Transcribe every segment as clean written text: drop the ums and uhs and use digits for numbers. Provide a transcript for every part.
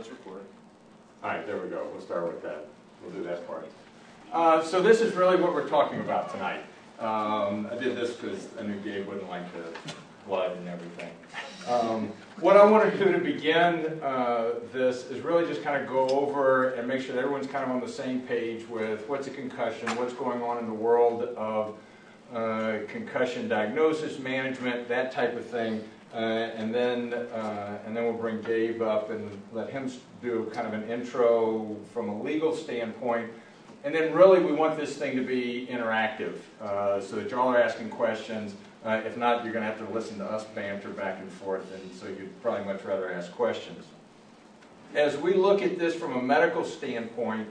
it's recording. All right, there we go. We'll start with that. We'll do that part. So this is really what we're talking about tonight. I did this because I knew Gabe wouldn't like the blood and everything. What I want to do to begin this is really just kind of go over and make sure that everyone's kind of on the same page with what's a concussion, what's going on in the world of concussion diagnosis, management, that type of thing. And then we'll bring Gabe up and let him do kind of an intro from a legal standpoint. And then really we want this thing to be interactive so that y'all are asking questions. If not, you're going to have to listen to us banter back and forth, and so you'd probably much rather ask questions. As we look at this from a medical standpoint,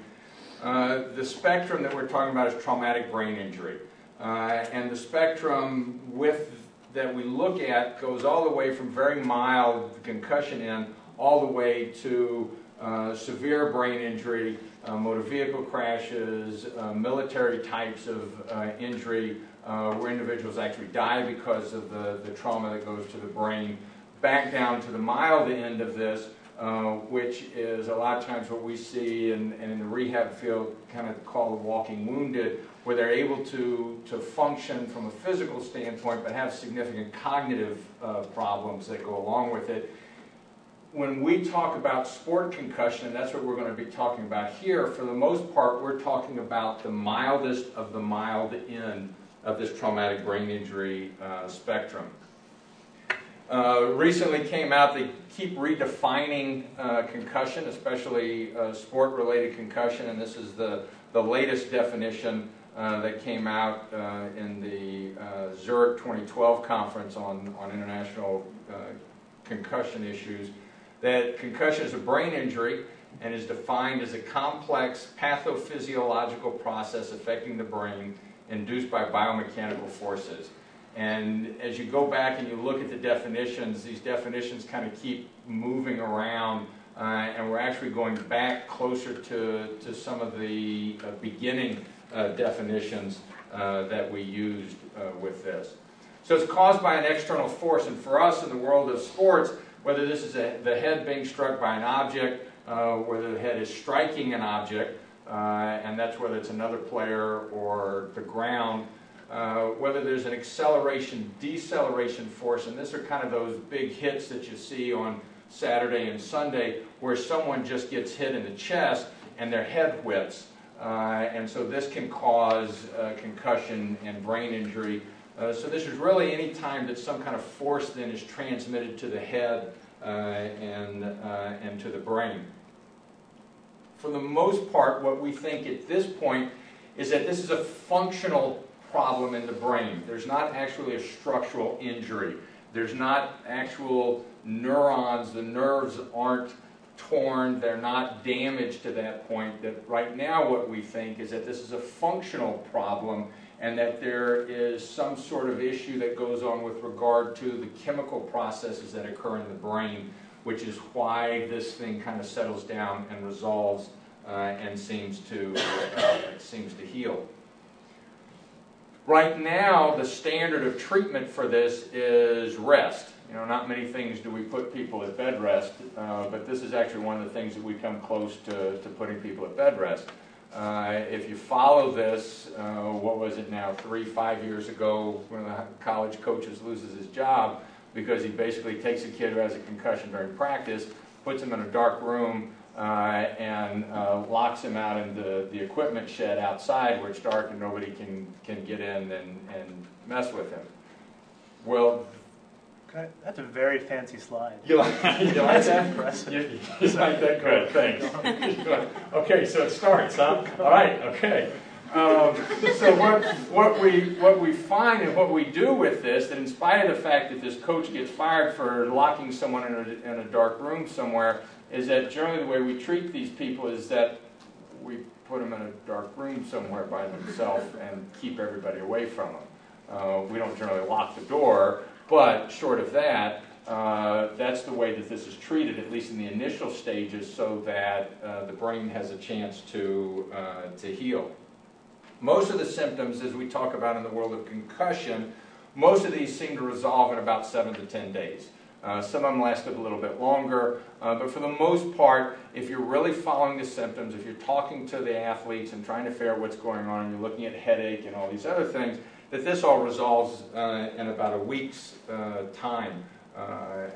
the spectrum that we're talking about is traumatic brain injury. And the spectrum that we look at goes all the way from very mild concussion all the way to severe brain injury, motor vehicle crashes, military types of injury, where individuals actually die because of the trauma that goes to the brain, back down to the mild end of this, which is a lot of times what we see in the rehab field kind of called walking wounded, where they're able to function from a physical standpoint but have significant cognitive problems that go along with it. When we talk about sport concussion, and that's what we're going to be talking about here, for the most part we're talking about the mildest of the mild end of this traumatic brain injury spectrum. Recently came out, they keep redefining concussion, especially sport-related concussion, and this is the latest definition that came out in the Zurich 2012 conference on international concussion issues, that concussion is a brain injury and is defined as a complex pathophysiological process affecting the brain induced by biomechanical forces. And as you go back and you look at the definitions, these definitions kind of keep moving around, and we're actually going back closer to some of the beginning definitions that we used with this. So it's caused by an external force, and for us in the world of sports, whether this is the head being struck by an object, whether the head is striking an object, and that's whether it's another player or the ground, whether there's an acceleration, deceleration force, and these are kind of those big hits that you see on Saturday and Sunday where someone just gets hit in the chest and their head whips. And so this can cause concussion and brain injury. So this is really any time that some kind of force then is transmitted to the head and to the brain. For the most part, what we think at this point is that this is a functional problem in the brain. There's not actually a structural injury. There's not actual neurons. The nerves aren't torn. They're not damaged to that point. That right now what we think is that this is a functional problem and that there is some sort of issue that goes on with regard to the chemical processes that occur in the brain, which is why this thing kind of settles down and resolves and seems to heal. Right now, the standard of treatment for this is rest. You know, not many things do we put people at bed rest, but this is actually one of the things that we come close to putting people at bed rest. If you follow this, what was it now, 5 years ago, one of the college coaches loses his job because he basically takes a kid who has a concussion during practice, puts him in a dark room, and locks him out in the equipment shed outside where it's dark and nobody can get in and mess with him. Well, that's a very fancy slide. You like that? Impressive. You like that? Good, thanks. Okay, so it starts, huh? All right, okay. So what we find and what we do with this, that in spite of the fact that this coach gets fired for locking someone in a dark room somewhere, is that generally the way we treat these people is that we put them in a dark room somewhere by themselves and keep everybody away from them. We don't generally lock the door, but short of that, that's the way that this is treated, at least in the initial stages, so that the brain has a chance to heal. Most of the symptoms, as we talk about in the world of concussion, most of these seem to resolve in about 7 to 10 days. Some of them lasted a little bit longer, but for the most part, if you're really following the symptoms, if you're talking to the athletes and trying to figure out what's going on, and you're looking at headache and all these other things, that this all resolves in about a week's time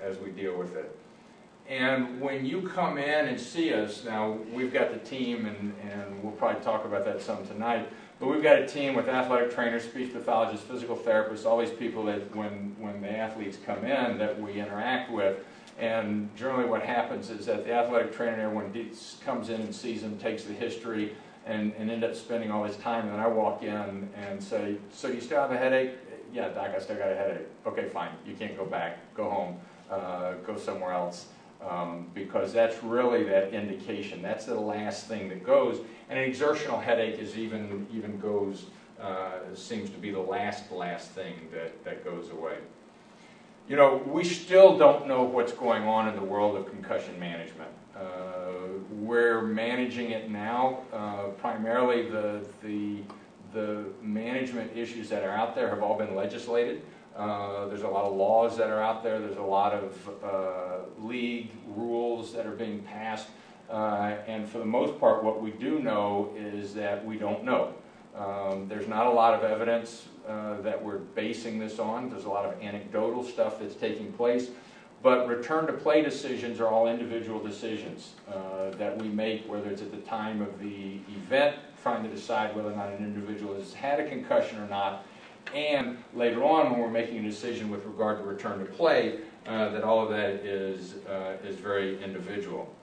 as we deal with it. And when you come in and see us, now we've got the team, and we'll probably talk about that some tonight, but we've got a team with athletic trainers, speech pathologists, physical therapists, all these people that when the athletes come in that we interact with. And generally what happens is that the athletic trainer, everyone comes in and sees them, takes the history, and end up spending all this time. And then I walk in and say, so you still have a headache? Yeah, doc, I still got a headache. Okay, fine. You can't go back. Go home. Go somewhere else. Because that's really that indication. That's the last thing that goes. And an exertional headache is even goes, seems to be the last thing that goes away. You know, we still don't know what's going on in the world of concussion management. We're managing it now. Primarily the management issues that are out there have all been legislated. There's a lot of laws that are out there. There's a lot of league rules that are being passed. And for the most part, what we do know is that we don't know. There's not a lot of evidence that we're basing this on. There's a lot of anecdotal stuff that's taking place. But return to play decisions are all individual decisions that we make, whether it's at the time of the event, trying to decide whether or not an individual has had a concussion or not, and later on when we're making a decision with regard to return to play, that all of that is very individual.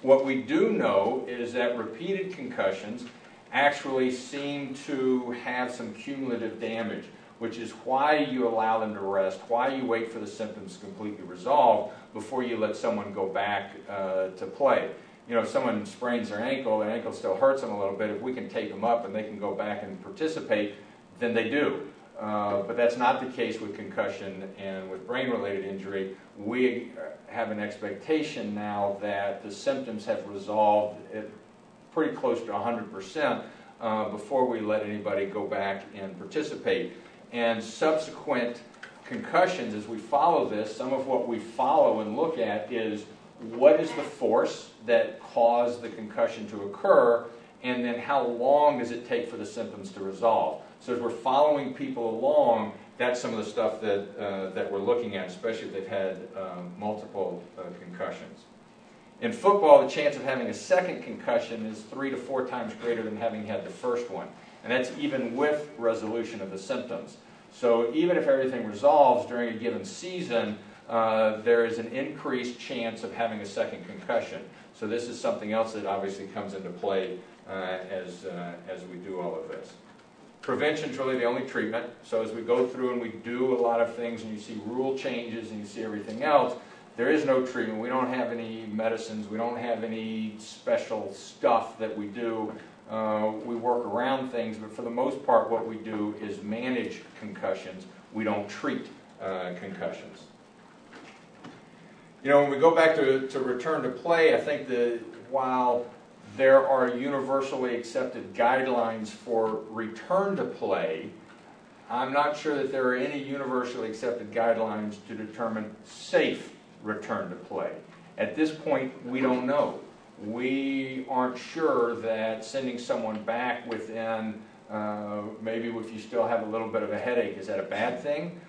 What we do know is that repeated concussions actually seem to have some cumulative damage, which is why you allow them to rest, why you wait for the symptoms to completely resolve before you let someone go back to play. You know, if someone sprains their ankle still hurts them a little bit, if we can tape them up and they can go back and participate, then they do. But that's not the case with concussion and with brain-related injury. We have an expectation now that the symptoms have resolved at pretty close to 100% before we let anybody go back and participate. And subsequent concussions, as we follow this, some of what we follow and look at is what is the force that caused the concussion to occur, and then how long does it take for the symptoms to resolve. So as we're following people along, that's some of the stuff that we're looking at, especially if they've had multiple concussions. In football, the chance of having a second concussion is 3 to 4 times greater than having had the first one. And that's even with resolution of the symptoms. So even if everything resolves during a given season, there is an increased chance of having a second concussion. So this is something else that obviously comes into play as we do all of this. Prevention is really the only treatment. So as we go through and we do a lot of things and you see rule changes and you see everything else, there is no treatment. We don't have any medicines. We don't have any special stuff that we do. We work around things, but for the most part what we do is manage concussions. We don't treat concussions. You know, when we go back to return to play, I think that while there are universally accepted guidelines for return to play, I'm not sure that there are any universally accepted guidelines to determine safe return to play. At this point, we don't know. We aren't sure that sending someone back within, maybe if you still have a little bit of a headache, is that a bad thing?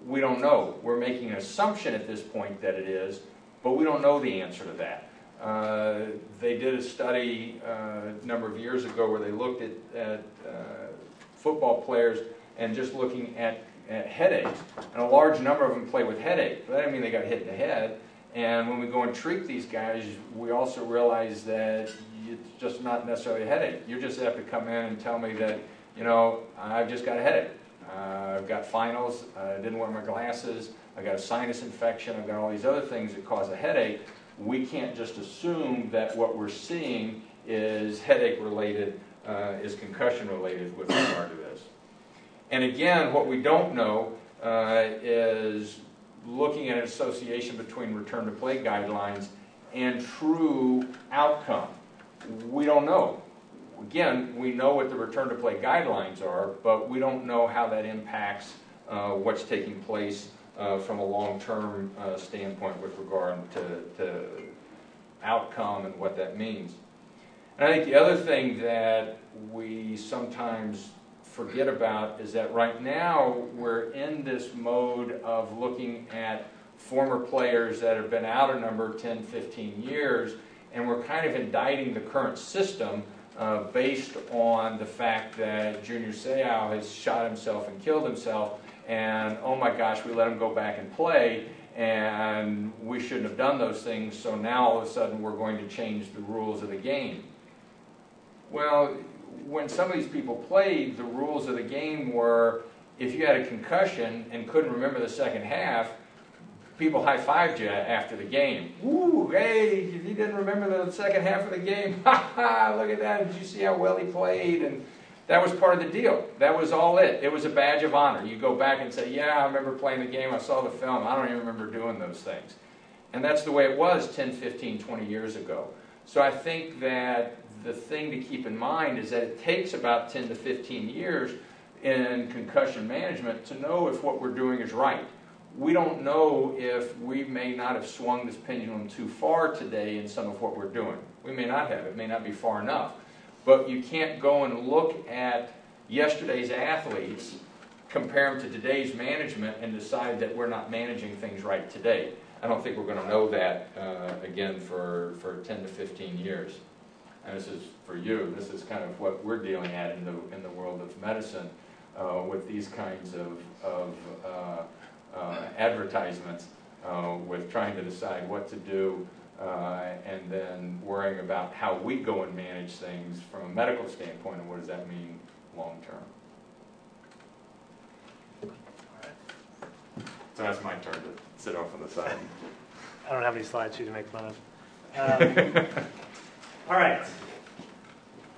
We don't know. We're making an assumption at this point that it is, but we don't know the answer to that. They did a study a number of years ago where they looked at football players and just looking at headaches. And a large number of them play with headache. But that doesn't mean they got hit in the head. And when we go and treat these guys, we also realize that it's just not necessarily a headache. You just have to come in and tell me that, you know, I've just got a headache. I've got finals, I didn't wear my glasses, I got a sinus infection, I've got all these other things that cause a headache. We can't just assume that what we're seeing is headache related, is concussion related with regard to this. And again, what we don't know is looking at an association between return to play guidelines and true outcome. We don't know. Again, we know what the return to play guidelines are, but we don't know how that impacts what's taking place from a long-term standpoint with regard to outcome and what that means. And I think the other thing that we sometimes forget about is that right now we're in this mode of looking at former players that have been out a number 10, 15 years, and we're kind of indicting the current system based on the fact that Junior Seau has shot himself and killed himself, and oh my gosh, we let him go back and play, and we shouldn't have done those things, so now all of a sudden we're going to change the rules of the game. Well, when some of these people played, the rules of the game were if you had a concussion and couldn't remember the second half, people high-fived you after the game. Woo, hey, if you didn't remember the second half of the game, ha ha, look at that, did you see how well he played? And that was part of the deal. That was all it. It was a badge of honor. You go back and say, yeah, I remember playing the game, I saw the film, I don't even remember doing those things. And that's the way it was 10, 15, 20 years ago. So I think that the thing to keep in mind is that it takes about 10 to 15 years in concussion management to know if what we're doing is right. We don't know if we may not have swung this pendulum too far today in some of what we're doing. We may not have. It may not be far enough. But you can't go and look at yesterday's athletes, compare them to today's management, and decide that we're not managing things right today. I don't think we're going to know that again for 10 to 15 years. And this is for you. This is kind of what we're dealing at in the world of medicine with these kinds of advertisements, with trying to decide what to do, and then worrying about how we go and manage things from a medical standpoint, and what does that mean long term. So that's my turn to sit off on the side. I don't have any slides for you to make fun of. All right.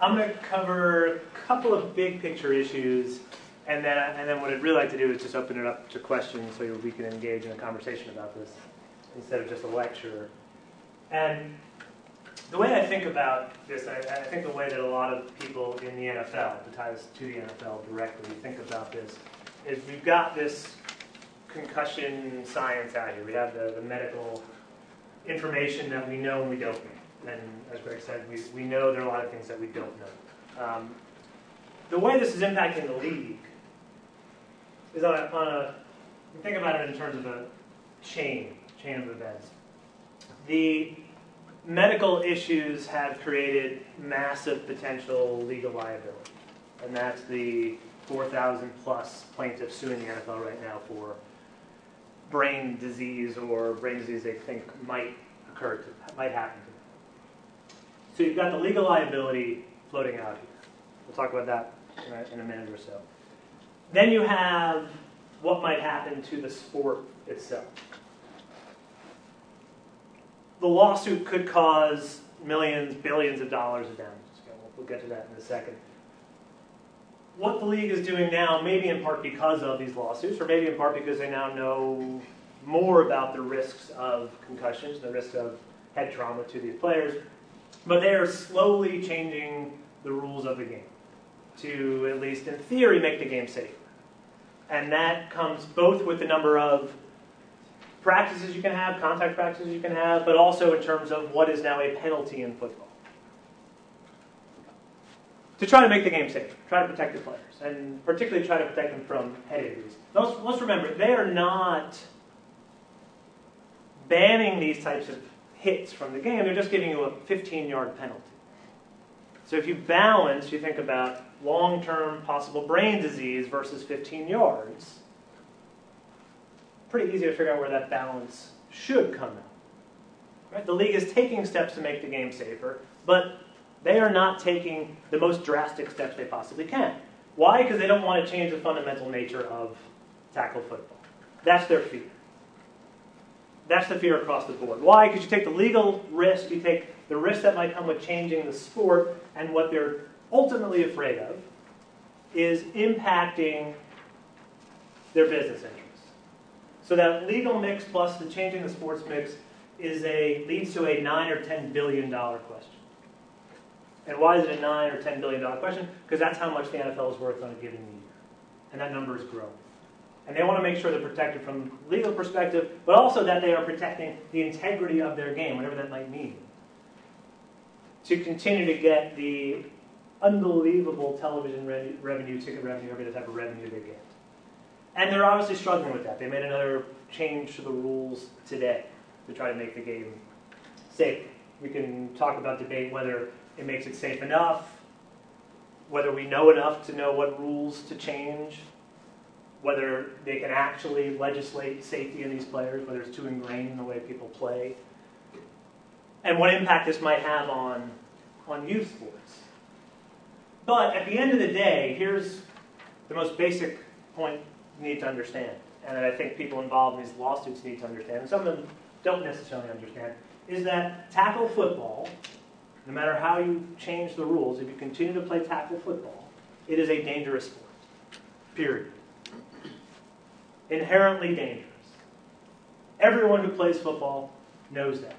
I'm going to cover a couple of big picture issues, and then what I'd really like to do is just open it up to questions so we can engage in a conversation about this instead of just a lecture. And the way I think about this, I think the way that a lot of people in the NFL, the ties to the NFL directly, think about this, is we've got this concussion science out here. We have the medical information that we know and we don't know. And as Greg said, we know there are a lot of things that we don't know. The way this is impacting the league is think about it in terms of a chain of events. The medical issues have created massive potential legal liability. And that's the 4,000 plus plaintiffs suing the NFL right now for brain disease they think might happen to them. So you've got the legal liability floating out here. We'll talk about that in a minute or so. Then you have what might happen to the sport itself. The lawsuit could cause millions, billions of dollars of damages. We'll get to that in a second. What the league is doing now, maybe in part because of these lawsuits, or maybe in part because they now know more about the risks of concussions, the risk of head trauma to these players, but they are slowly changing the rules of the game to, at least in theory, make the game safer. And that comes both with the number of practices you can have, contact practices you can have, but also in terms of what is now a penalty in football. To try to make the game safer, try to protect the players, and particularly try to protect them from head injuries. Let's remember, they are not banning these types of hits from the game, they're just giving you a 15-yard penalty. So if you balance, you think about long-term possible brain disease versus 15 yards, pretty easy to figure out where that balance should come out. Right? The league is taking steps to make the game safer, but they are not taking the most drastic steps they possibly can. Why? Because they don't want to change the fundamental nature of tackle football. That's their fear. That's the fear across the board. Why? Because you take the legal risk, you take the risk that might come with changing the sport, and what they're ultimately afraid of is impacting their business interests. So that legal mix plus the changing the sports mix leads to a $9 or $10 billion question. And why is it a $9 or $10 billion question? Because that's how much the NFL is worth on a given year. And that number is growing. And they want to make sure they're protected from a legal perspective, but also that they are protecting the integrity of their game, whatever that might mean, to continue to get the unbelievable television revenue, ticket revenue, every type of revenue they get. And they're obviously struggling with that. They made another change to the rules today to try to make the game safe. We can talk about, debate whether it makes it safe enough, whether we know enough to know what rules to change, whether they can actually legislate safety in these players, whether it's too ingrained in the way people play, and what impact this might have on youth sports. But at the end of the day, here's the most basic point you need to understand, and that I think people involved in these lawsuits need to understand, and some of them don't necessarily understand, is that tackle football, no matter how you change the rules, if you continue to play tackle football, it is a dangerous sport, period. Inherently dangerous. Everyone who plays football knows that.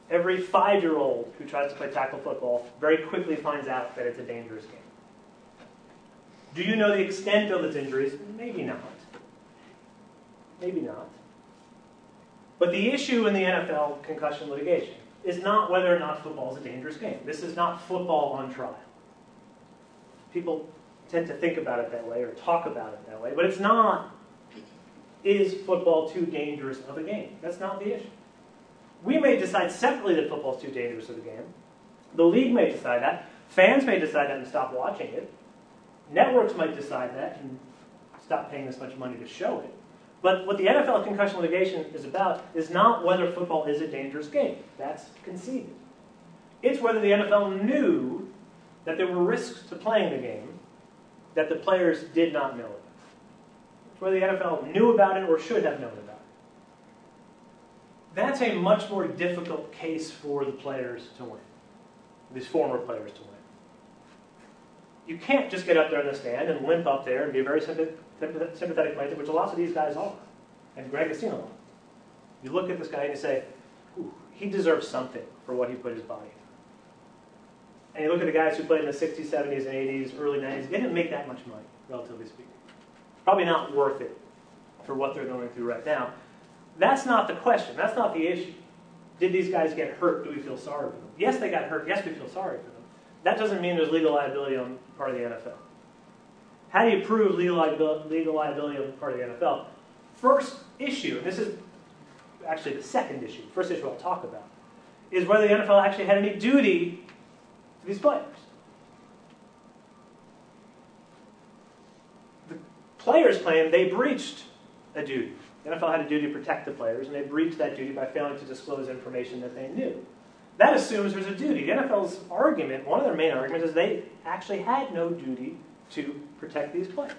Every 5-year-old who tries to play tackle football very quickly finds out that it's a dangerous game. Do you know the extent of its injuries? Maybe not. Maybe not. But the issue in the NFL concussion litigation is not whether or not football is a dangerous game. This is not football on trial. People tend to think about it that way or talk about it that way, but it's not, is football too dangerous of a game? That's not the issue. We may decide separately that football is too dangerous of a game. The league may decide that. Fans may decide that and stop watching it. Networks might decide that and stop paying this much money to show it. But what the NFL concussion litigation is about is not whether football is a dangerous game. That's conceded. It's whether the NFL knew that there were risks to playing the game that the players did not know about. It's whether the NFL knew about it or should have known about it. That's a much more difficult case for the players to win, these former players to win. You can't just get up there in the stand and limp up there and be a very sympathetic plaintiff, which lots of these guys are, and Greg has seen a lot. You look at this guy and you say, ooh, he deserves something for what he put his body through. And you look at the guys who played in the 60s, 70s, and 80s, early 90s, they didn't make that much money, relatively speaking. Probably not worth it for what they're going through right now. That's not the question. That's not the issue. Did these guys get hurt? Do we feel sorry for them? Yes, they got hurt. Yes, we feel sorry for them. That doesn't mean there's legal liability on part of the NFL. How do you prove legal liability on part of the NFL? First issue, and this is actually the second issue, first issue I'll talk about, is whether the NFL actually had any duty to these players. The players claim they breached a duty. The NFL had a duty to protect the players, and they breached that duty by failing to disclose information that they knew. That assumes there's a duty. The NFL's argument, one of their main arguments, is they actually had no duty to protect these players.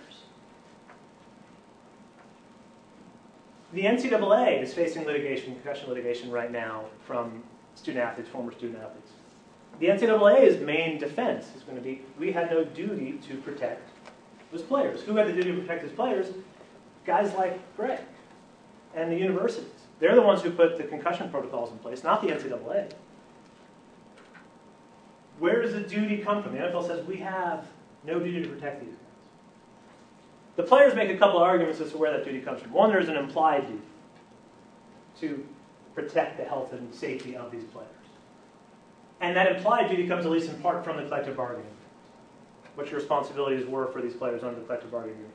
The NCAA is facing litigation, concussion litigation right now from student athletes, former student athletes. The NCAA's main defense is going to be, we had no duty to protect those players. Who had the duty to protect those players? Guys like Greg and the universities. They're the ones who put the concussion protocols in place, not the NCAA. Where does the duty come from? The NFL says we have no duty to protect these guys. The players make a couple of arguments as to where that duty comes from. One, there's an implied duty to protect the health and safety of these players. And that implied duty comes at least in part from the collective bargaining, what your responsibilities were for these players under the collective bargaining agreement.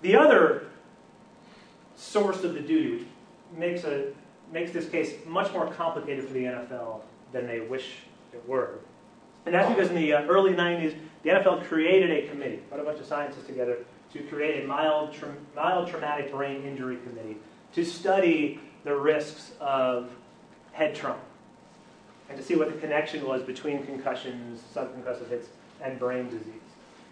The other source of the duty, which makes this case much more complicated for the NFL than they wish it were, and that's because in the early 90s, the NFL created a committee, brought a bunch of scientists together to create a mild traumatic brain injury committee to study the risks of head trauma and to see what the connection was between concussions, subconcussive hits, and brain disease.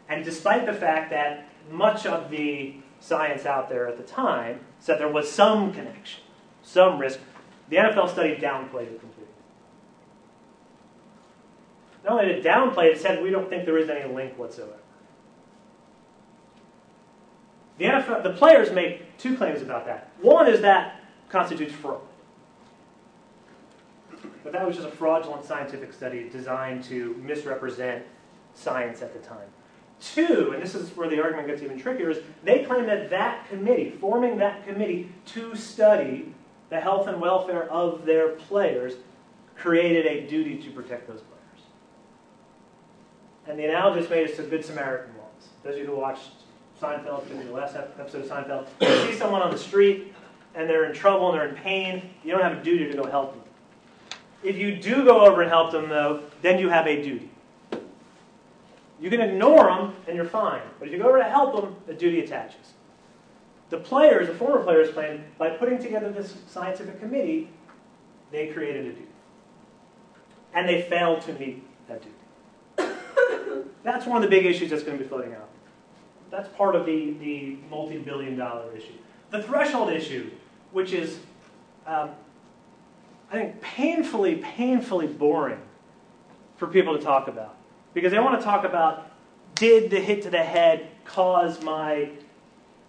And despite the fact that much of the science out there at the time said there was some connection, some risk, the NFL study downplayed it completely. Not only did it downplay it, it said we don't think there is any link whatsoever. The NFL, the players make two claims about that. One is that constitutes fraud. But that was just a fraudulent scientific study designed to misrepresent science at the time. Two, and this is where the argument gets even trickier, is they claim that that committee, forming that committee to study the health and welfare of their players, created a duty to protect those players. And the analogy is made is to Good Samaritan laws. Those of you who watched Seinfeld, the last episode of Seinfeld, you see someone on the street and they're in trouble and they're in pain, you don't have a duty to go help them. If you do go over and help them, though, then you have a duty. You can ignore them and you're fine. But if you go over to help them, the duty attaches. The players, the former players claim, by putting together this scientific committee, they created a duty. And they failed to meet that duty. That's one of the big issues that's going to be floating out. That's part of the multi-billion-dollar issue. The threshold issue, which is, I think, painfully boring for people to talk about. Because they want to talk about, did the hit to the head cause my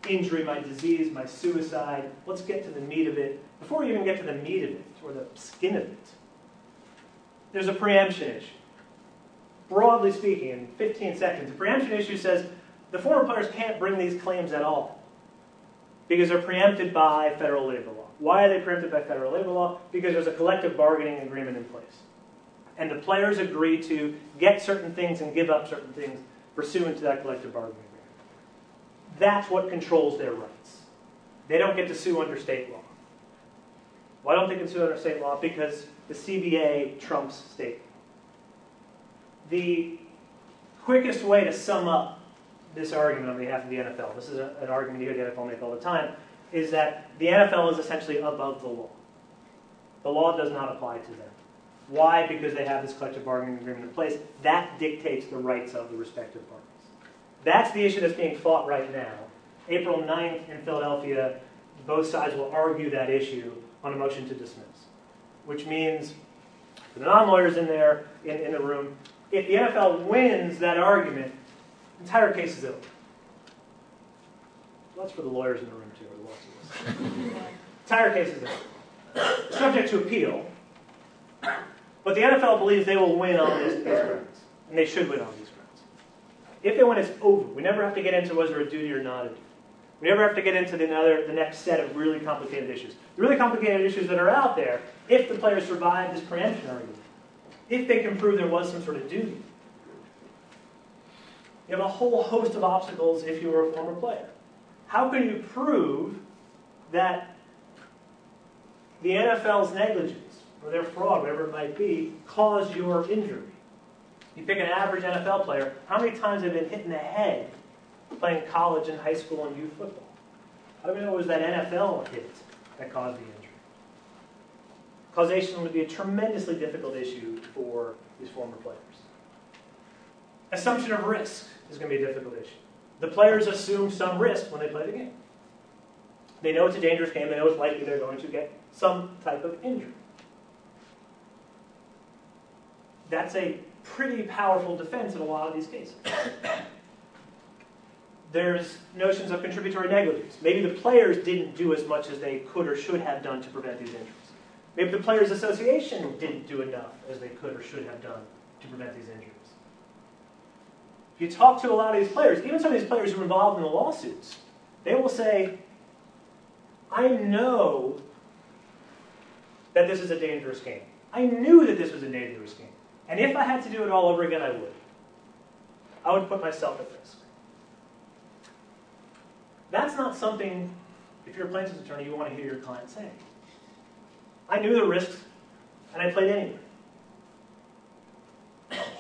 injury, my disease, my suicide? Let's get to the meat of it. Before we even get to the meat of it, or the skin of it, there's a preemption issue. Broadly speaking, in 15 seconds, the preemption issue says the former players can't bring these claims at all because they're preempted by federal labor law. Why are they preempted by federal labor law? Because there's a collective bargaining agreement in place. And the players agree to get certain things and give up certain things pursuant to that collective bargaining agreement. That's what controls their rights. They don't get to sue under state law. Why don't they get to sue under state law? Because the CBA trumps state law. The quickest way to sum up this argument on behalf of the NFL, this is an argument you hear the NFL make all the time, is that the NFL is essentially above the law. The law does not apply to them. Why? Because they have this collective bargaining agreement in place. That dictates the rights of the respective parties. That's the issue that's being fought right now. April 9th in Philadelphia, both sides will argue that issue on a motion to dismiss, which means for the non-lawyers in there, in the room, if the NFL wins that argument, the entire case is over. Well, that's for the lawyers in the room, too, or the lawsuits. Entire case is over. Subject to appeal, but the NFL believes they will win on these grounds, and they should win on these grounds. If they win, it's over. We never have to get into was there a duty or not a duty. We never have to get into the next set of really complicated issues. The really complicated issues that are out there, if the players survive this preemption argument, if they can prove there was some sort of duty, you have a whole host of obstacles if you were a former player. How can you prove that the NFL's negligence, or their fraud, whatever it might be, caused your injury? You pick an average NFL player, how many times have they been hit in the head playing college and high school and youth football? How do we know it was that NFL hit that caused the injury? Causation would be a tremendously difficult issue for these former players. Assumption of risk is going to be a difficult issue. The players assume some risk when they play the game. They know it's a dangerous game. They know it's likely they're going to get some type of injury. That's a pretty powerful defense in a lot of these cases. There's notions of contributory negligence. Maybe the players didn't do as much as they could or should have done to prevent these injuries. Maybe the Players Association didn't do enough as they could or should have done to prevent these injuries. If you talk to a lot of these players, even some of these players who are involved in the lawsuits, they will say, I know that this is a dangerous game. I knew that this was a dangerous game. And if I had to do it all over again, I would. I would put myself at risk. That's not something, if you're a plaintiff's attorney, you want to hear your client say. I knew the risks, and I played anyway.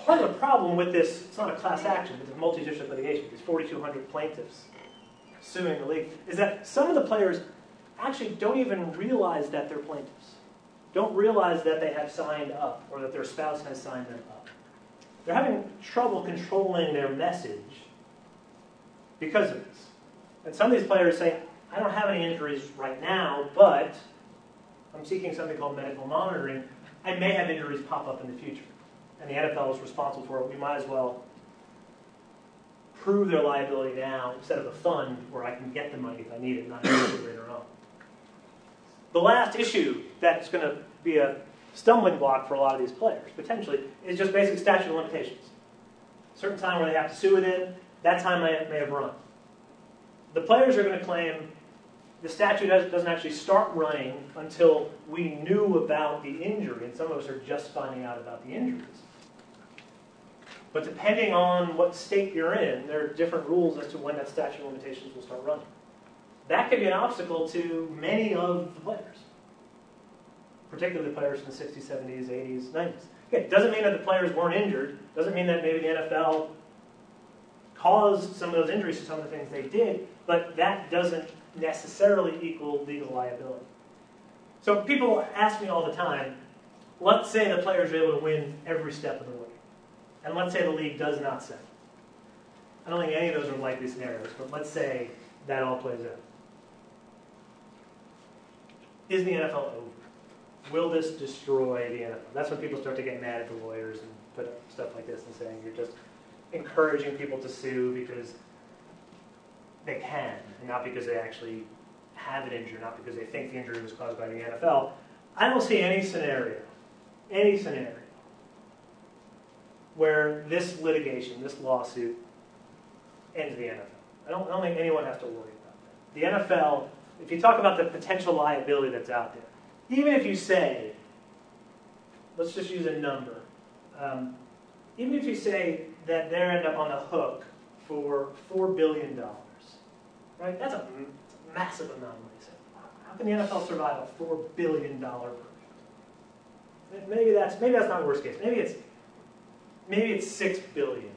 Part of the problem with this, it's not a class action, it's a multi-district litigation, these 4,200 plaintiffs suing the league, is that some of the players actually don't even realize that they're plaintiffs. Don't realize that they have signed up, or that their spouse has signed them up. They're having trouble controlling their message because of this. And some of these players say, I don't have any injuries right now, but I'm seeking something called medical monitoring. I may have injuries pop up in the future. And the NFL is responsible for it. We might as well prove their liability now instead of a fund where I can get the money if I need it, not use it later on. The last issue that's going to be a stumbling block for a lot of these players, potentially, is just basic statute of limitations. A certain time where they have to sue within, that time may have run. The players are going to claim the statute doesn't actually start running until we knew about the injury, and some of us are just finding out about the injuries. But depending on what state you're in, there are different rules as to when that statute of limitations will start running. That could be an obstacle to many of the players, particularly the players from the 60s, 70s, 80s, 90s. Okay, it doesn't mean that the players weren't injured. Doesn't mean that maybe the NFL caused some of those injuries to some of the things they did, but that doesn't necessarily equal legal liability. So people ask me all the time, let's say the players are able to win every step of the way, and let's say the league does not settle. I don't think any of those are likely scenarios, but let's say that all plays out. Is the NFL over? Will this destroy the NFL? That's when people start to get mad at the lawyers and put up stuff like this and saying you're just encouraging people to sue because they can, and not because they actually have an injury, not because they think the injury was caused by the NFL. I don't see any scenario where this litigation, this lawsuit, ends the NFL. I don't think anyone has to worry about that. The NFL, if you talk about the potential liability that's out there, even if you say, let's just use a number, even if you say that they end up on the hook for $4 billion, right? That's a massive amount of money. How can the NFL survive a $4 billion verdict? Maybe that's not worst case. Maybe it's $6 billion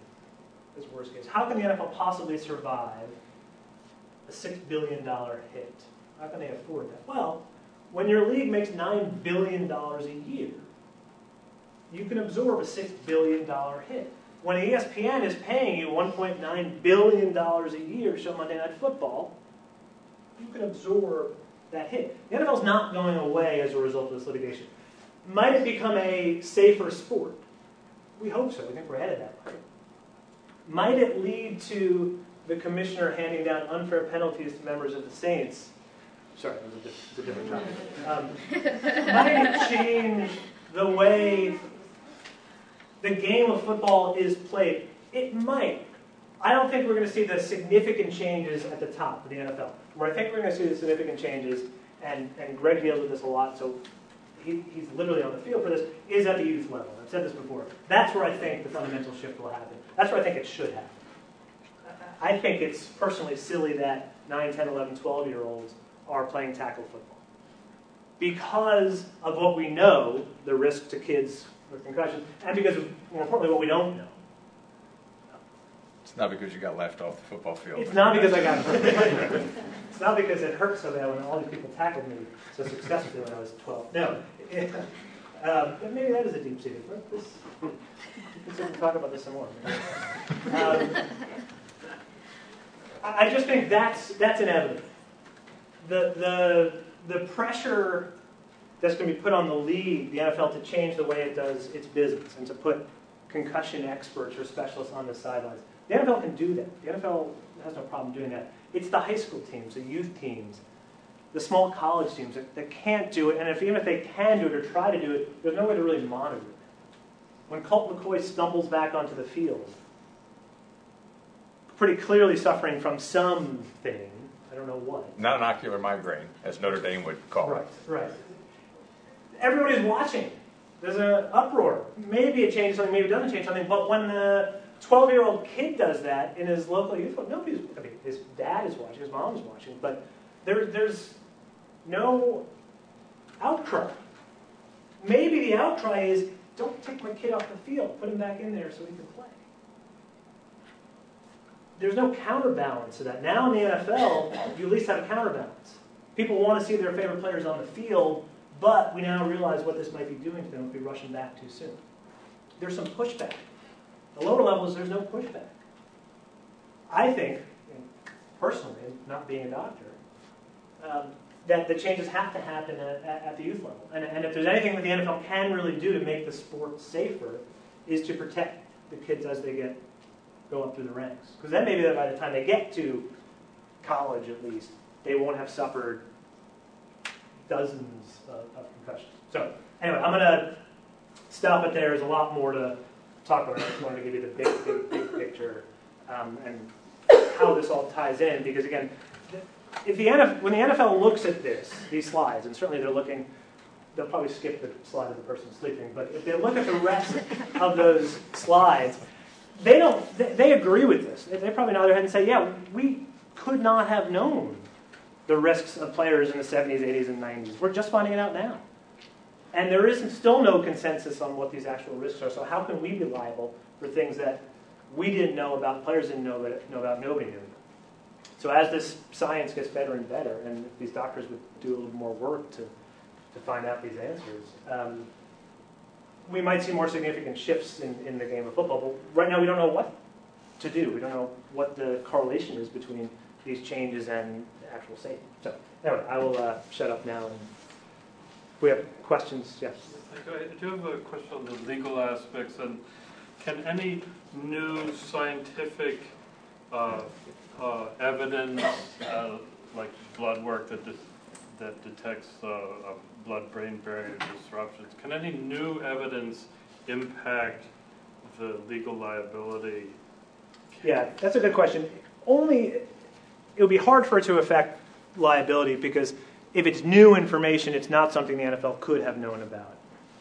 is worst case. How can the NFL possibly survive a $6 billion hit? How can they afford that? Well, when your league makes $9 billion a year, you can absorb a $6 billion hit. When ESPN is paying you $1.9 billion a year to show Monday Night Football, you can absorb that hit. The NFL's not going away as a result of this litigation. Might it become a safer sport? We hope so. We think we're headed that way. Might it lead to the commissioner handing down unfair penalties to members of the Saints? Sorry, it's a different topic. Might it change the way the game of football is played? It might. I don't think we're going to see the significant changes at the top of the NFL. Where I think we're going to see the significant changes, and Greg deals with this a lot, so he's literally on the field for this, is at the youth level. I've said this before. That's where I think the fundamental shift will happen. That's where I think it should happen. I think it's personally silly that 9, 10, 11, 12-year-olds are playing tackle football. Because of what we know, the risk to kids with concussions, and because of, more importantly, what we don't know. It's not because you got left off the football field. It's not because I got hurt. It's not because it hurt so bad when all these people tackled me so successfully when I was 12. No. Maybe that is a deep-seated. We can talk about this some more. I just think that's inevitable. The pressure that's going to be put on the league, the NFL, to change the way it does its business and to put concussion experts or specialists on the sidelines. The NFL can do that. The NFL has no problem doing that. It's the high school teams, the youth teams, the small college teams that can't do it, and even if they can do it or try to do it, there's no way to really monitor it. When Colt McCoy stumbles back onto the field, pretty clearly suffering from something, I don't know what. Not an ocular migraine, as Notre Dame would call it. Right. Everybody's watching. There's an uproar. Maybe it changes something, maybe it doesn't change something, but when the 12-year-old kid does that in his local youth club, his dad is watching, his mom is watching, but there's no outcry. Maybe the outcry is, don't take my kid off the field, put him back in there so he can play. There's no counterbalance to that. Now in the NFL, you at least have a counterbalance. People want to see their favorite players on the field, but we now realize what this might be doing to them if we rush them back too soon. There's some pushback. The lower levels, there's no pushback. I think, personally, not being a doctor, that the changes have to happen at the youth level. And if there's anything that the NFL can really do to make the sport safer, is to protect the kids as they go up through the ranks. Because then maybe by the time they get to college, at least, they won't have suffered dozens of concussions. So anyway, I'm going to stop it there. There's a lot more to talk about. I just wanted to give you the big picture. And how this all ties in, because again, if when the NFL looks at these slides, and certainly they'll probably skip the slide of the person sleeping, but if they look at the rest of those slides, they agree with this. They probably nod their head and say, yeah, we could not have known the risks of players in the 70s, 80s, and 90s. We're just finding it out now. And there is still no consensus on what these actual risks are, so how can we be liable for things that we didn't know about, players didn't know about, nobody knew? So as this science gets better and better, and these doctors would do a little more work to find out these answers, we might see more significant shifts in the game of football. But right now we don't know what to do. We don't know what the correlation is between these changes and actual safety. So anyway, I will shut up now. And if we have questions, yes. I do have a question on the legal aspects. And can any new scientific evidence, like blood work that detects blood-brain barrier disruptions, can any new evidence impact the legal liability? Yeah, that's a good question. It would be hard for it to affect liability because if it's new information, it's not something the NFL could have known about.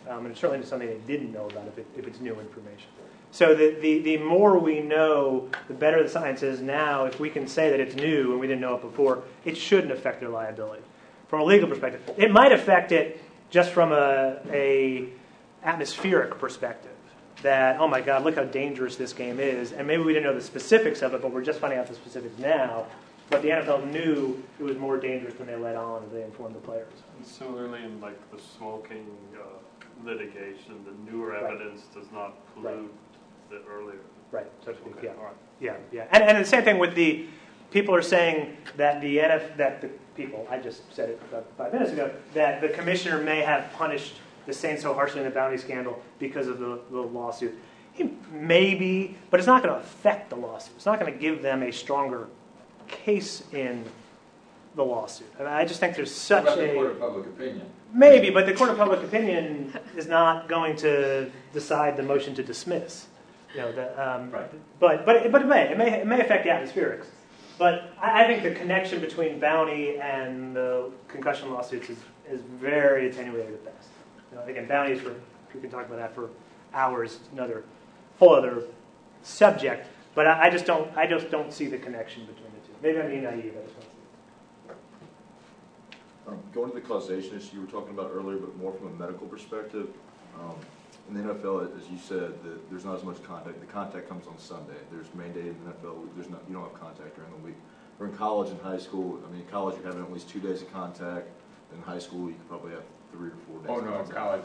And it's certainly something they didn't know about if it's new information. So the more we know, the better the science is now. If we can say that it's new and we didn't know it before, it shouldn't affect their liability. From a legal perspective, it might affect it just from a atmospheric perspective. That, oh my God, look how dangerous this game is. And maybe we didn't know the specifics of it, but we're just finding out the specifics now. But the NFL knew it was more dangerous than they let on as they informed the players. And similarly, in like the smoking litigation, the newer evidence does not pollute the earlier. Right, so to speak, okay. yeah. All right. Yeah. And the same thing with the people are saying that I just said it about 5 minutes ago, that the commissioner may have punished the Saints so harshly in the bounty scandal because of the lawsuit. Maybe, but it's not going to affect the lawsuit. It's not going to give them a stronger case in the lawsuit. I just think there's such What about the court of public opinion? Maybe, but the court of public opinion is not going to decide the motion to dismiss. Right. But it may affect the atmospherics. But I think the connection between bounty and the concussion lawsuits is very attenuated at best. Again, bounty is we can talk about that for hours. Another whole other subject. But I just don't see the connection between the two. Maybe I'm being naive. I just don't see it. Going to the causation issue you were talking about earlier, but more from a medical perspective. In the NFL, as you said, there's not as much contact. The contact comes on Sunday. There's mandated in the NFL. You don't have contact during the week. Or in college and high school, in college you're having at least 2 days of contact. In high school, you could probably have 3 or 4 days. Oh no, in college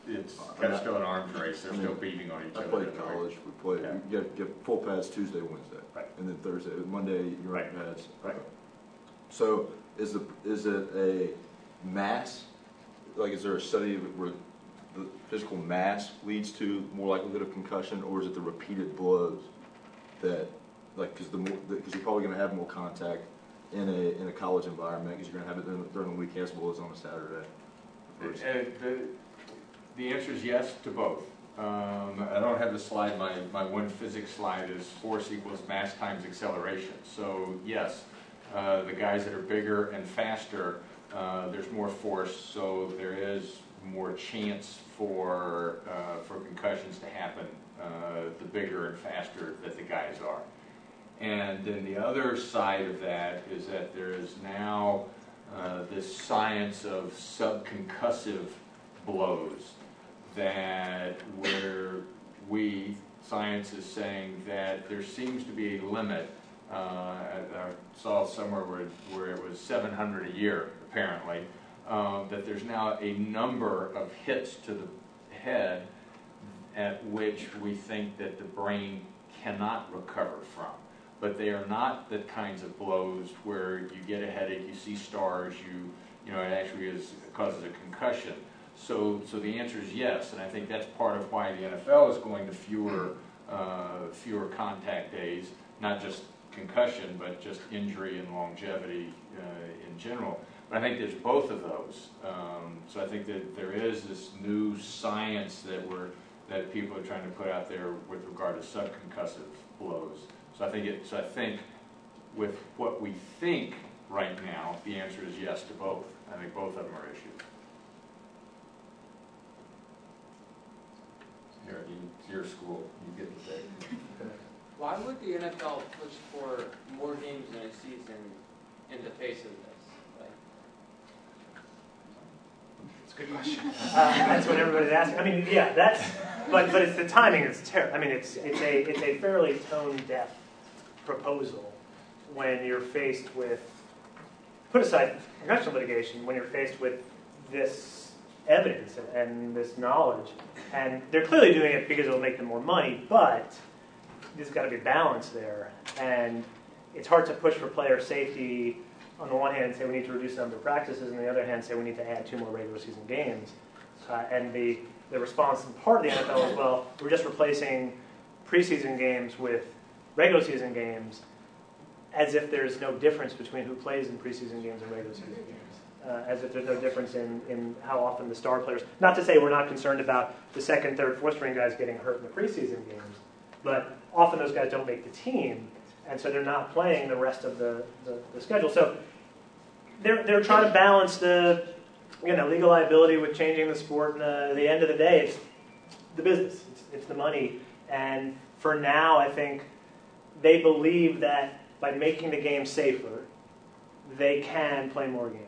it's kind of still an arms race. They're still beating on each other. I played college. We played. Yeah. You get full pads Tuesday, Wednesday, right. And then Thursday, Monday you're on pads. Right. So is it a mass? Like, is there a study where the physical mass leads to more likelihood of concussion, or is it the repeated blows that, like, because you're probably going to have more contact in a college environment because you're going to have it during the week as well as on a Saturday? The answer is yes to both. I don't have the slide. My one physics slide is force equals mass times acceleration. So yes, the guys that are bigger and faster, there's more force, so there is more chance for concussions to happen the bigger and faster that the guys are. And then the other side of that is that there is now this science of subconcussive blows where science is saying that there seems to be a limit. I saw somewhere where it was 700 a year, apparently, that there's now a number of hits to the head at which we think that the brain cannot recover from. But they are not the kinds of blows where you get a headache, you see stars, it actually causes a concussion. So the answer is yes, and I think that's part of why the NFL is going to fewer contact days, not just concussion, but just injury and longevity in general. But I think there's both of those. So I think that there is this new science that people are trying to put out there with regard to subconcussive blows. So I think with what we think right now, the answer is yes to both. I think both of them are issues. Here, it's your school, you get to say. Why would the NFL push for more games in a season in the face of this? Like, It's a good question. That's what everybody's asking. I mean, yeah, but it's the timing that's terrible. I mean, it's a fairly tone-deaf proposal when you're faced with, put aside congressional litigation, when you're faced with this evidence and this knowledge. And they're clearly doing it because it'll make them more money, but there's got to be balance there. And it's hard to push for player safety on the one hand and say we need to reduce the number of practices, and on the other hand say we need to add 2 more regular season games. And the response in part of the NFL is, well, we're just replacing preseason games with regular season games, as if there's no difference between who plays in preseason games and regular season games. As if there's no difference in how often the star players, not to say we're not concerned about the second, third, fourth string guys getting hurt in the preseason games, but often those guys don't make the team, and so they're not playing the rest of the schedule. So they're trying to balance the legal liability with changing the sport, and at the end of the day, it's the business, it's the money. And for now, I think they believe that by making the game safer, they can play more games.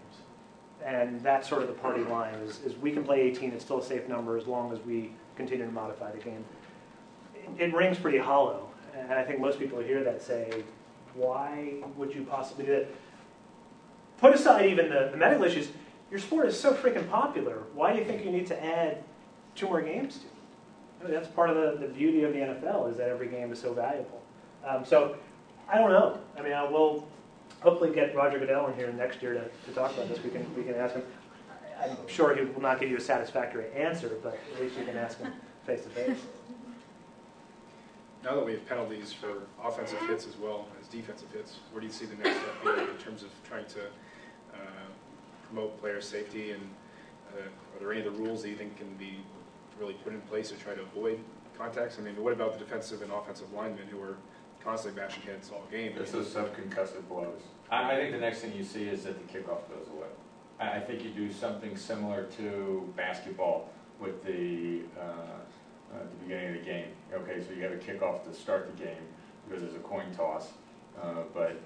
And that's sort of the party line, is we can play 18, it's still a safe number as long as we continue to modify the game. It rings pretty hollow, and I think most people who hear that say, why would you possibly do that? Put aside even the medical issues, your sport is so freaking popular, why do you think you need to add 2 more games to it? I mean, that's part of the beauty of the NFL, is that every game is so valuable. So, I don't know. I mean, I will hopefully get Roger Goodell in here next year to talk about this. We can ask him. I'm sure he will not give you a satisfactory answer, but at least you can ask him face to face. Now that we have penalties for offensive hits as well as defensive hits, where do you see the next step being in terms of trying to promote player safety? And are there any of the rules that you think can be really put in place to try to avoid contacts? I mean, what about the defensive and offensive linemen who are constantly bashing heads all game? There's those subconcussive blows. I think the next thing you see is that the kickoff goes away. I think you do something similar to basketball with the beginning of the game. Okay, so you have a kickoff to start the game because there's a coin toss, but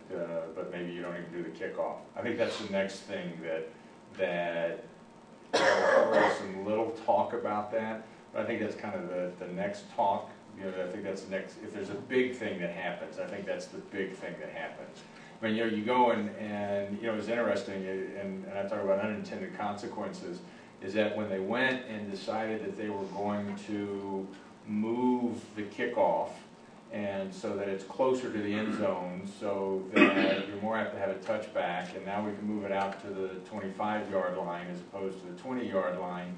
maybe you don't even do the kickoff. I think that's the next thing that there's already some little talk about that, but I think that's kind of the next talk. I think that's the next, if there's a big thing that happens, I think that's the big thing that happens. I mean, you go and it's interesting, and I talk about unintended consequences, is that when they went and decided that they were going to move the kickoff, and so that it's closer to the end zone, so that you're more apt to have a touchback, and now we can move it out to the 25-yard line as opposed to the 20-yard line.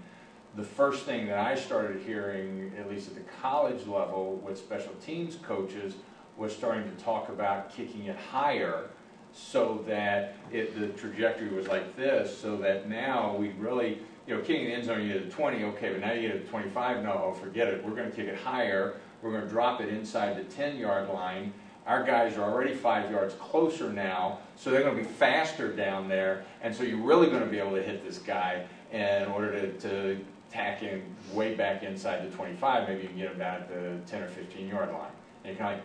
The first thing that I started hearing, at least at the college level, with special teams coaches, was starting to talk about kicking it higher so that the trajectory was like this, so that now we really, kicking the end zone, you get a 20, okay, but now you get a 25, no, forget it. We're going to kick it higher. We're going to drop it inside the 10-yard line. Our guys are already 5 yards closer now, so they're going to be faster down there, and so you're really going to be able to hit this guy in order to tack him way back inside the 25. Maybe you can get him down at the 10 or 15-yard line. And you're kind of like,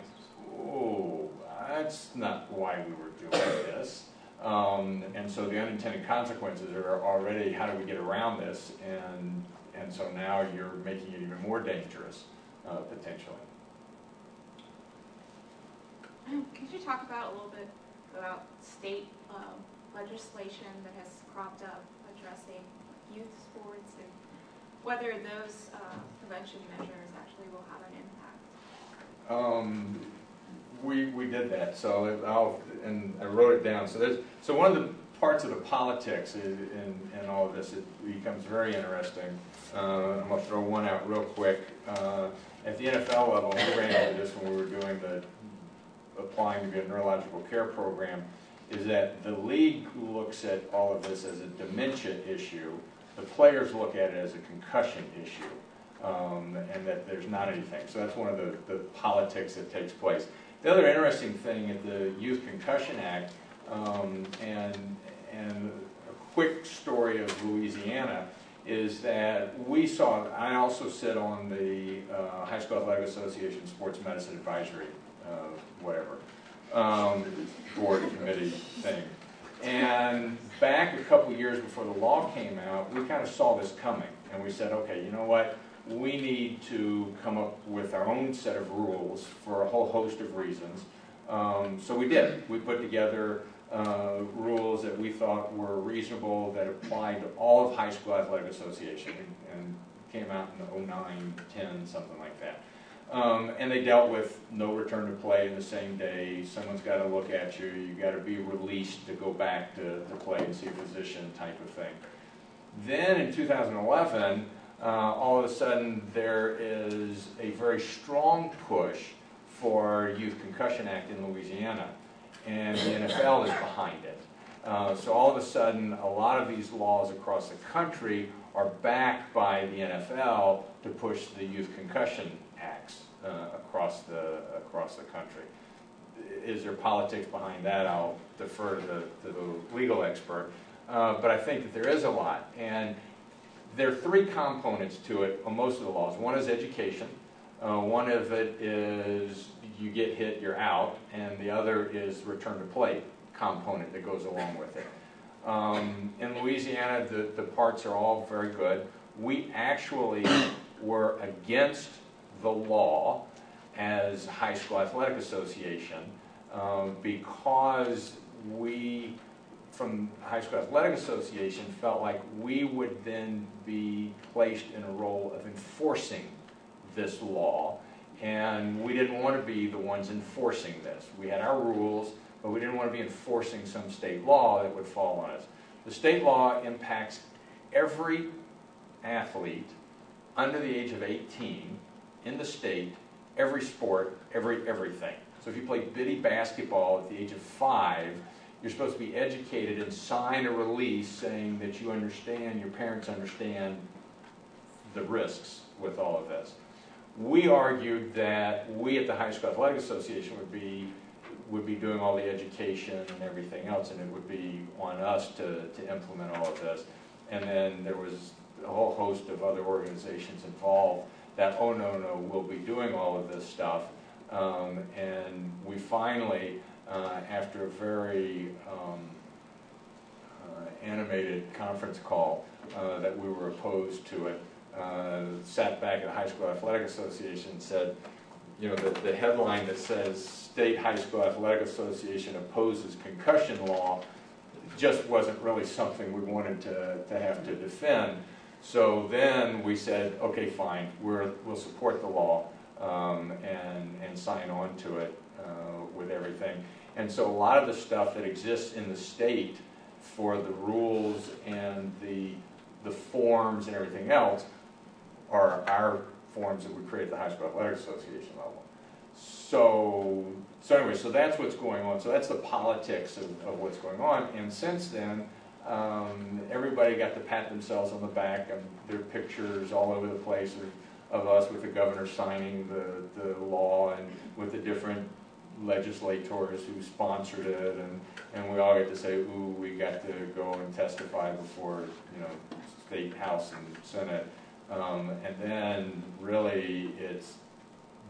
oh, that's not why we were doing this. And so the unintended consequences are already, how do we get around this? And so now you're making it even more dangerous, potentially. Could you talk about a little bit about state legislation that has cropped up addressing youth sports and whether those prevention measures actually will have an impact? We did that, so I wrote it down. So one of the parts of the politics in all of this, it becomes very interesting. I'm going to throw one out real quick. At the NFL level, we ran into this when we were doing applying to be a neurological care program, is that the league looks at all of this as a dementia issue. The players look at it as a concussion issue, and that there's not anything. So that's one of the politics that takes place. The other interesting thing at the Youth Concussion Act, and a quick story of Louisiana, is that we saw, I also sit on the High School Athletic Association Sports Medicine Advisory, board committee thing. And back a couple years before the law came out, we kind of saw this coming. And we said, okay, you know what? We need to come up with our own set of rules for a whole host of reasons. So we did. We put together rules that we thought were reasonable, that applied to all of High School Athletic Association, and came out in 09, 10, something like that. And they dealt with no return to play in the same day. Someone's got to look at you. You've got to be released to go back to play and see a physician type of thing. Then in 2011, all of a sudden there is a very strong push for Youth Concussion Act in Louisiana, and the NFL is behind it. So all of a sudden, a lot of these laws across the country are backed by the NFL to push the Youth Concussion Acts across the country. Is there politics behind that? I'll defer to the legal expert. But I think that there is a lot. And there are three components to it on most of the laws. One is education. One of it is you get hit, you're out. And the other is return to play component that goes along with it. In Louisiana, the parts are all very good. We actually were against the law as High School Athletic Association because we, from High School Athletic Association, felt like we would then be placed in a role of enforcing this law, and we didn't want to be the ones enforcing this. We had our rules, but we didn't want to be enforcing some state law that would fall on us. The state law impacts every athlete under the age of 18 in the state, every sport, everything. So if you play bitty basketball at the age of 5, you're supposed to be educated and sign a release saying that you understand, your parents understand the risks with all of this. We argued that we at the High School Athletic Association would be doing all the education and everything else, and it would be on us to implement all of this. And then there was a whole host of other organizations involved that, oh no, we'll be doing all of this stuff. And we finally, after a very animated conference call that we were opposed to it, sat back at the High School Athletic Association and said, you know, the headline that says State High School Athletic Association opposes concussion law just wasn't really something we wanted to have to defend. So then we said, okay, fine, we'll support the law and sign on to it with everything. And so a lot of the stuff that exists in the state for the rules and the forms and everything else are our forms that we create at the High School Athletic Association level. So anyway, so that's what's going on. So that's the politics of what's going on. And since then, everybody got to pat themselves on the back, and there are pictures all over the place of us with the governor signing the law and with the different legislators who sponsored it, and we all get to say, ooh, we got to go and testify before, you know, State House and Senate. And then really it's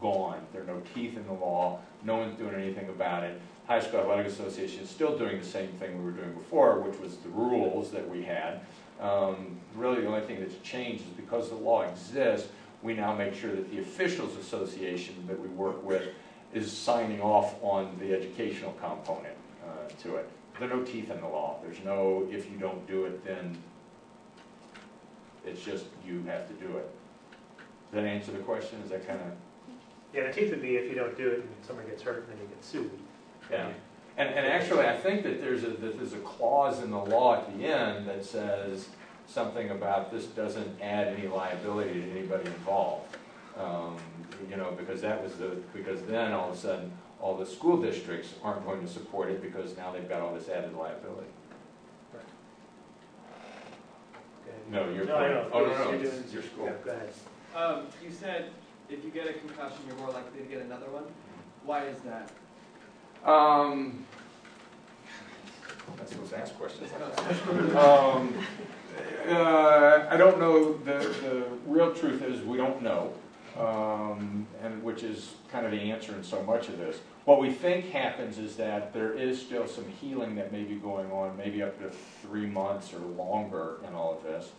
gone. There are no teeth in the law. No one's doing anything about it. High School Athletic Association is still doing the same thing we were doing before, which was the rules that we had. Really the only thing that's changed is because the law exists, we now make sure that the officials association that we work with is signing off on the educational component to it. There are no teeth in the law. There's no, if you don't do it, then it's just you have to do it. Does that answer the question? Is that kind of... Yeah, the teeth would be if you don't do it and someone gets hurt and then you get sued. Yeah. And actually, I think that there's a clause in the law at the end that says something about this doesn't add any liability to anybody involved. You know, because then all of a sudden all the school districts aren't going to support it because now they've got all this added liability. Right. No, you're no, it's your school. Yeah, go ahead. You said if you get a concussion, you're more likely to get another one. Why is that? That's supposed to ask questions. I don't know. The real truth is we don't know, and which is kind of the answer in so much of this. What we think happens is that there is still some healing that may be going on, maybe up to 3 months or longer in all of this.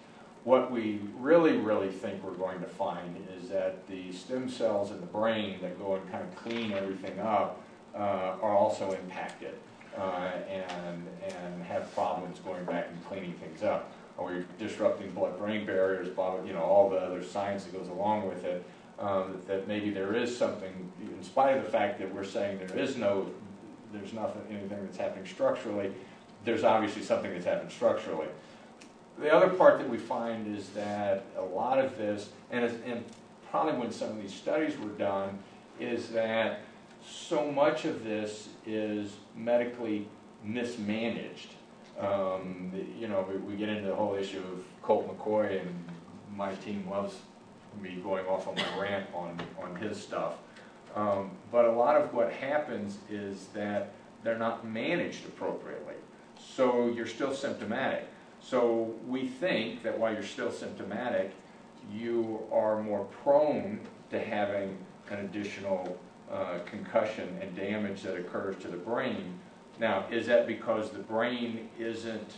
What we really, really think we're going to find is that the stem cells in the brain that go and kind of clean everything up are also impacted and have problems going back and cleaning things up. Or we're disrupting blood-brain barriers, blah, blah, all the other science that goes along with it. That maybe there is something, in spite of the fact that we're saying there's nothing, anything that's happening structurally, there's obviously something that's happened structurally. The other part that we find is that a lot of this, and probably when some of these studies were done, is that so much of this is medically mismanaged. We get into the whole issue of Colt McCoy, and my team loves me going off on my rant on his stuff. But a lot of what happens is that they're not managed appropriately. So you're still symptomatic. So we think that while you're still symptomatic, you are more prone to having an additional concussion and damage that occurs to the brain. Now, is that because the brain isn't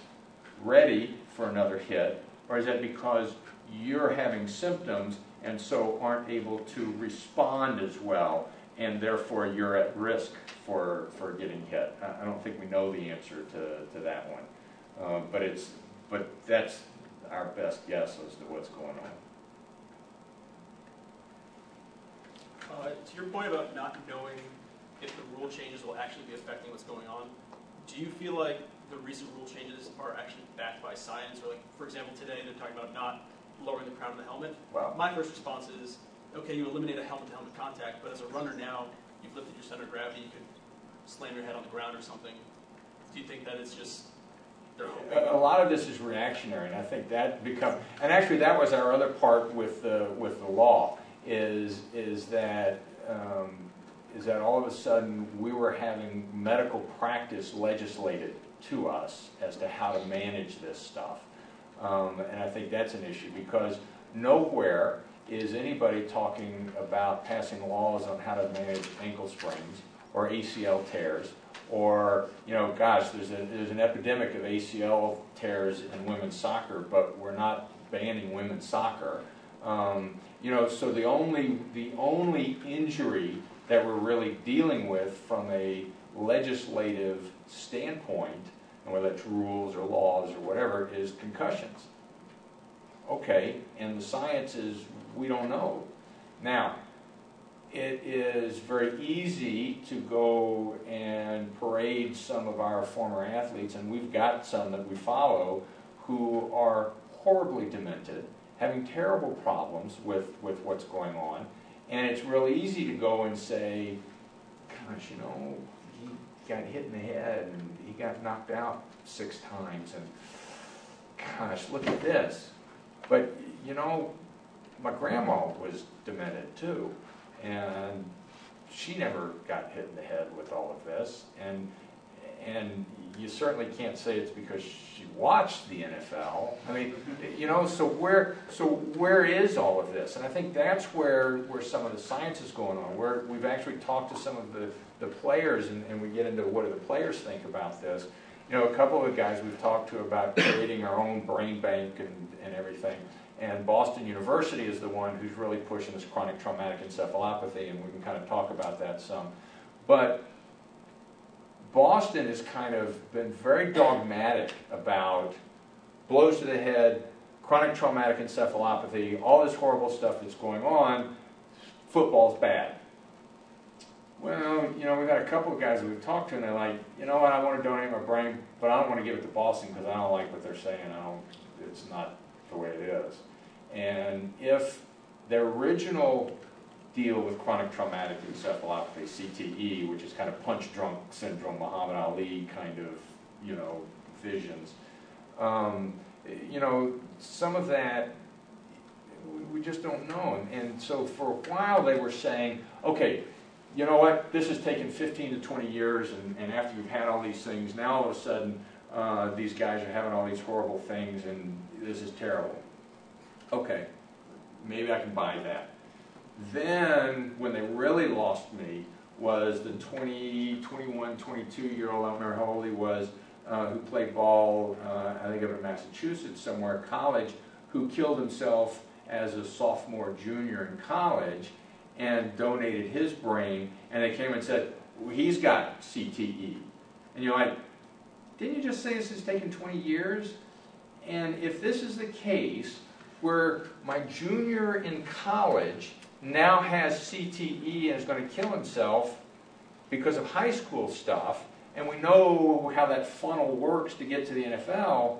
ready for another hit, or is that because you're having symptoms and so aren't able to respond as well, and therefore you're at risk for getting hit? I don't think we know the answer to that one, but that's our best guess as to what's going on. To your point about not knowing if the rule changes will actually be affecting what's going on, do you feel like the recent rule changes are actually backed by science? Or, like, for example, today they're talking about not lowering the crown of the helmet. Wow. My first response is, okay, you eliminate a helmet-to-helmet contact, but as a runner now, you've lifted your center of gravity, you could slam your head on the ground or something. Do you think that it's just they're hoping? A lot of this is reactionary, and I think that and actually that was our other part with the law, is that all of a sudden we were having medical practice legislated to us as to how to manage this stuff. And I think that's an issue, because nowhere is anybody talking about passing laws on how to manage ankle sprains or ACL tears, or, gosh, there's an epidemic of ACL tears in women's soccer, but we're not banning women's soccer. So the only injury that we're really dealing with from a legislative standpoint, and whether that's rules or laws or whatever, is concussions. Okay, and the science is we don't know. Now, it is very easy to go and parade some of our former athletes, and we've got some that we follow who are horribly demented, having terrible problems with what's going on. And it's really easy to go and say, gosh, he got hit in the head and he got knocked out 6 times, and gosh, look at this. But, my grandma was demented too, and she never got hit in the head with all of this. And you certainly can't say it's because she watched the NFL. I mean, so where is all of this? And I think that's where some of the science is going on, where we've actually talked to some of the players, and we get into what do the players think about this. A couple of the guys we've talked to about creating our own brain bank and everything. And Boston University is the one who's really pushing this chronic traumatic encephalopathy, and we can kind of talk about that some. But Boston has kind of been very dogmatic about blows to the head, chronic traumatic encephalopathy, all this horrible stuff that's going on. Football's bad. Well, we've got a couple of guys that we've talked to, and they're like, you know what, I want to donate my brain, but I don't want to give it to Boston because I don't like what they're saying. It's not the way it is. And if their original deal with chronic traumatic encephalopathy, CTE, which is kind of punch-drunk syndrome, Muhammad Ali kind of, visions, some of that we just don't know. And so for a while they were saying, okay, you know what, this has taken 15 to 20 years, and after you've had all these things, now all of a sudden, these guys are having all these horrible things, and this is terrible. Okay, maybe I can buy that. Then, when they really lost me, was the 21, 22-year-old, I don't remember how old he was, who played ball, I think up in Massachusetts somewhere, college, who killed himself as a sophomore, junior in college, and donated his brain, and they came and said, well, he's got CTE. And you're like, didn't you just say this has taken 20 years? And if this is the case, where my junior in college now has CTE and is going to kill himself because of high school stuff, and we know how that funnel works to get to the NFL,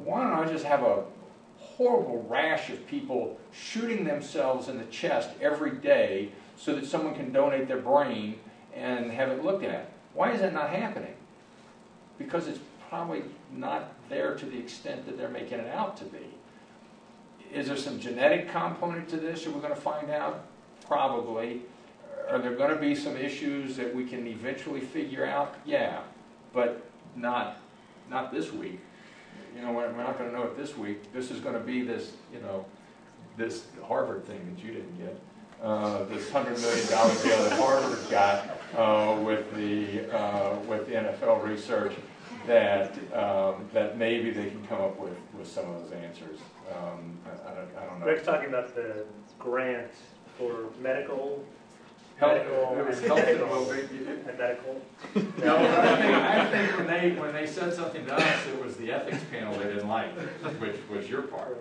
why don't I just have a horrible rash of people shooting themselves in the chest every day so that someone can donate their brain and have it looked at? Why is that not happening? Because it's probably not there to the extent that they're making it out to be. Is there some genetic component to this that we're going to find out? Probably. Are there going to be some issues that we can eventually figure out? Yeah, but not this week. You know, we're not going to know it this week. This is going to be this, you know, this Harvard thing that you didn't get. This $100 million deal that Harvard got with the NFL research that maybe they can come up with some of those answers. I don't know. Greg's talking about the grant for medical. It was health and medical. No, I think when they said something to us, it was the ethics panel they didn't like, which was your part.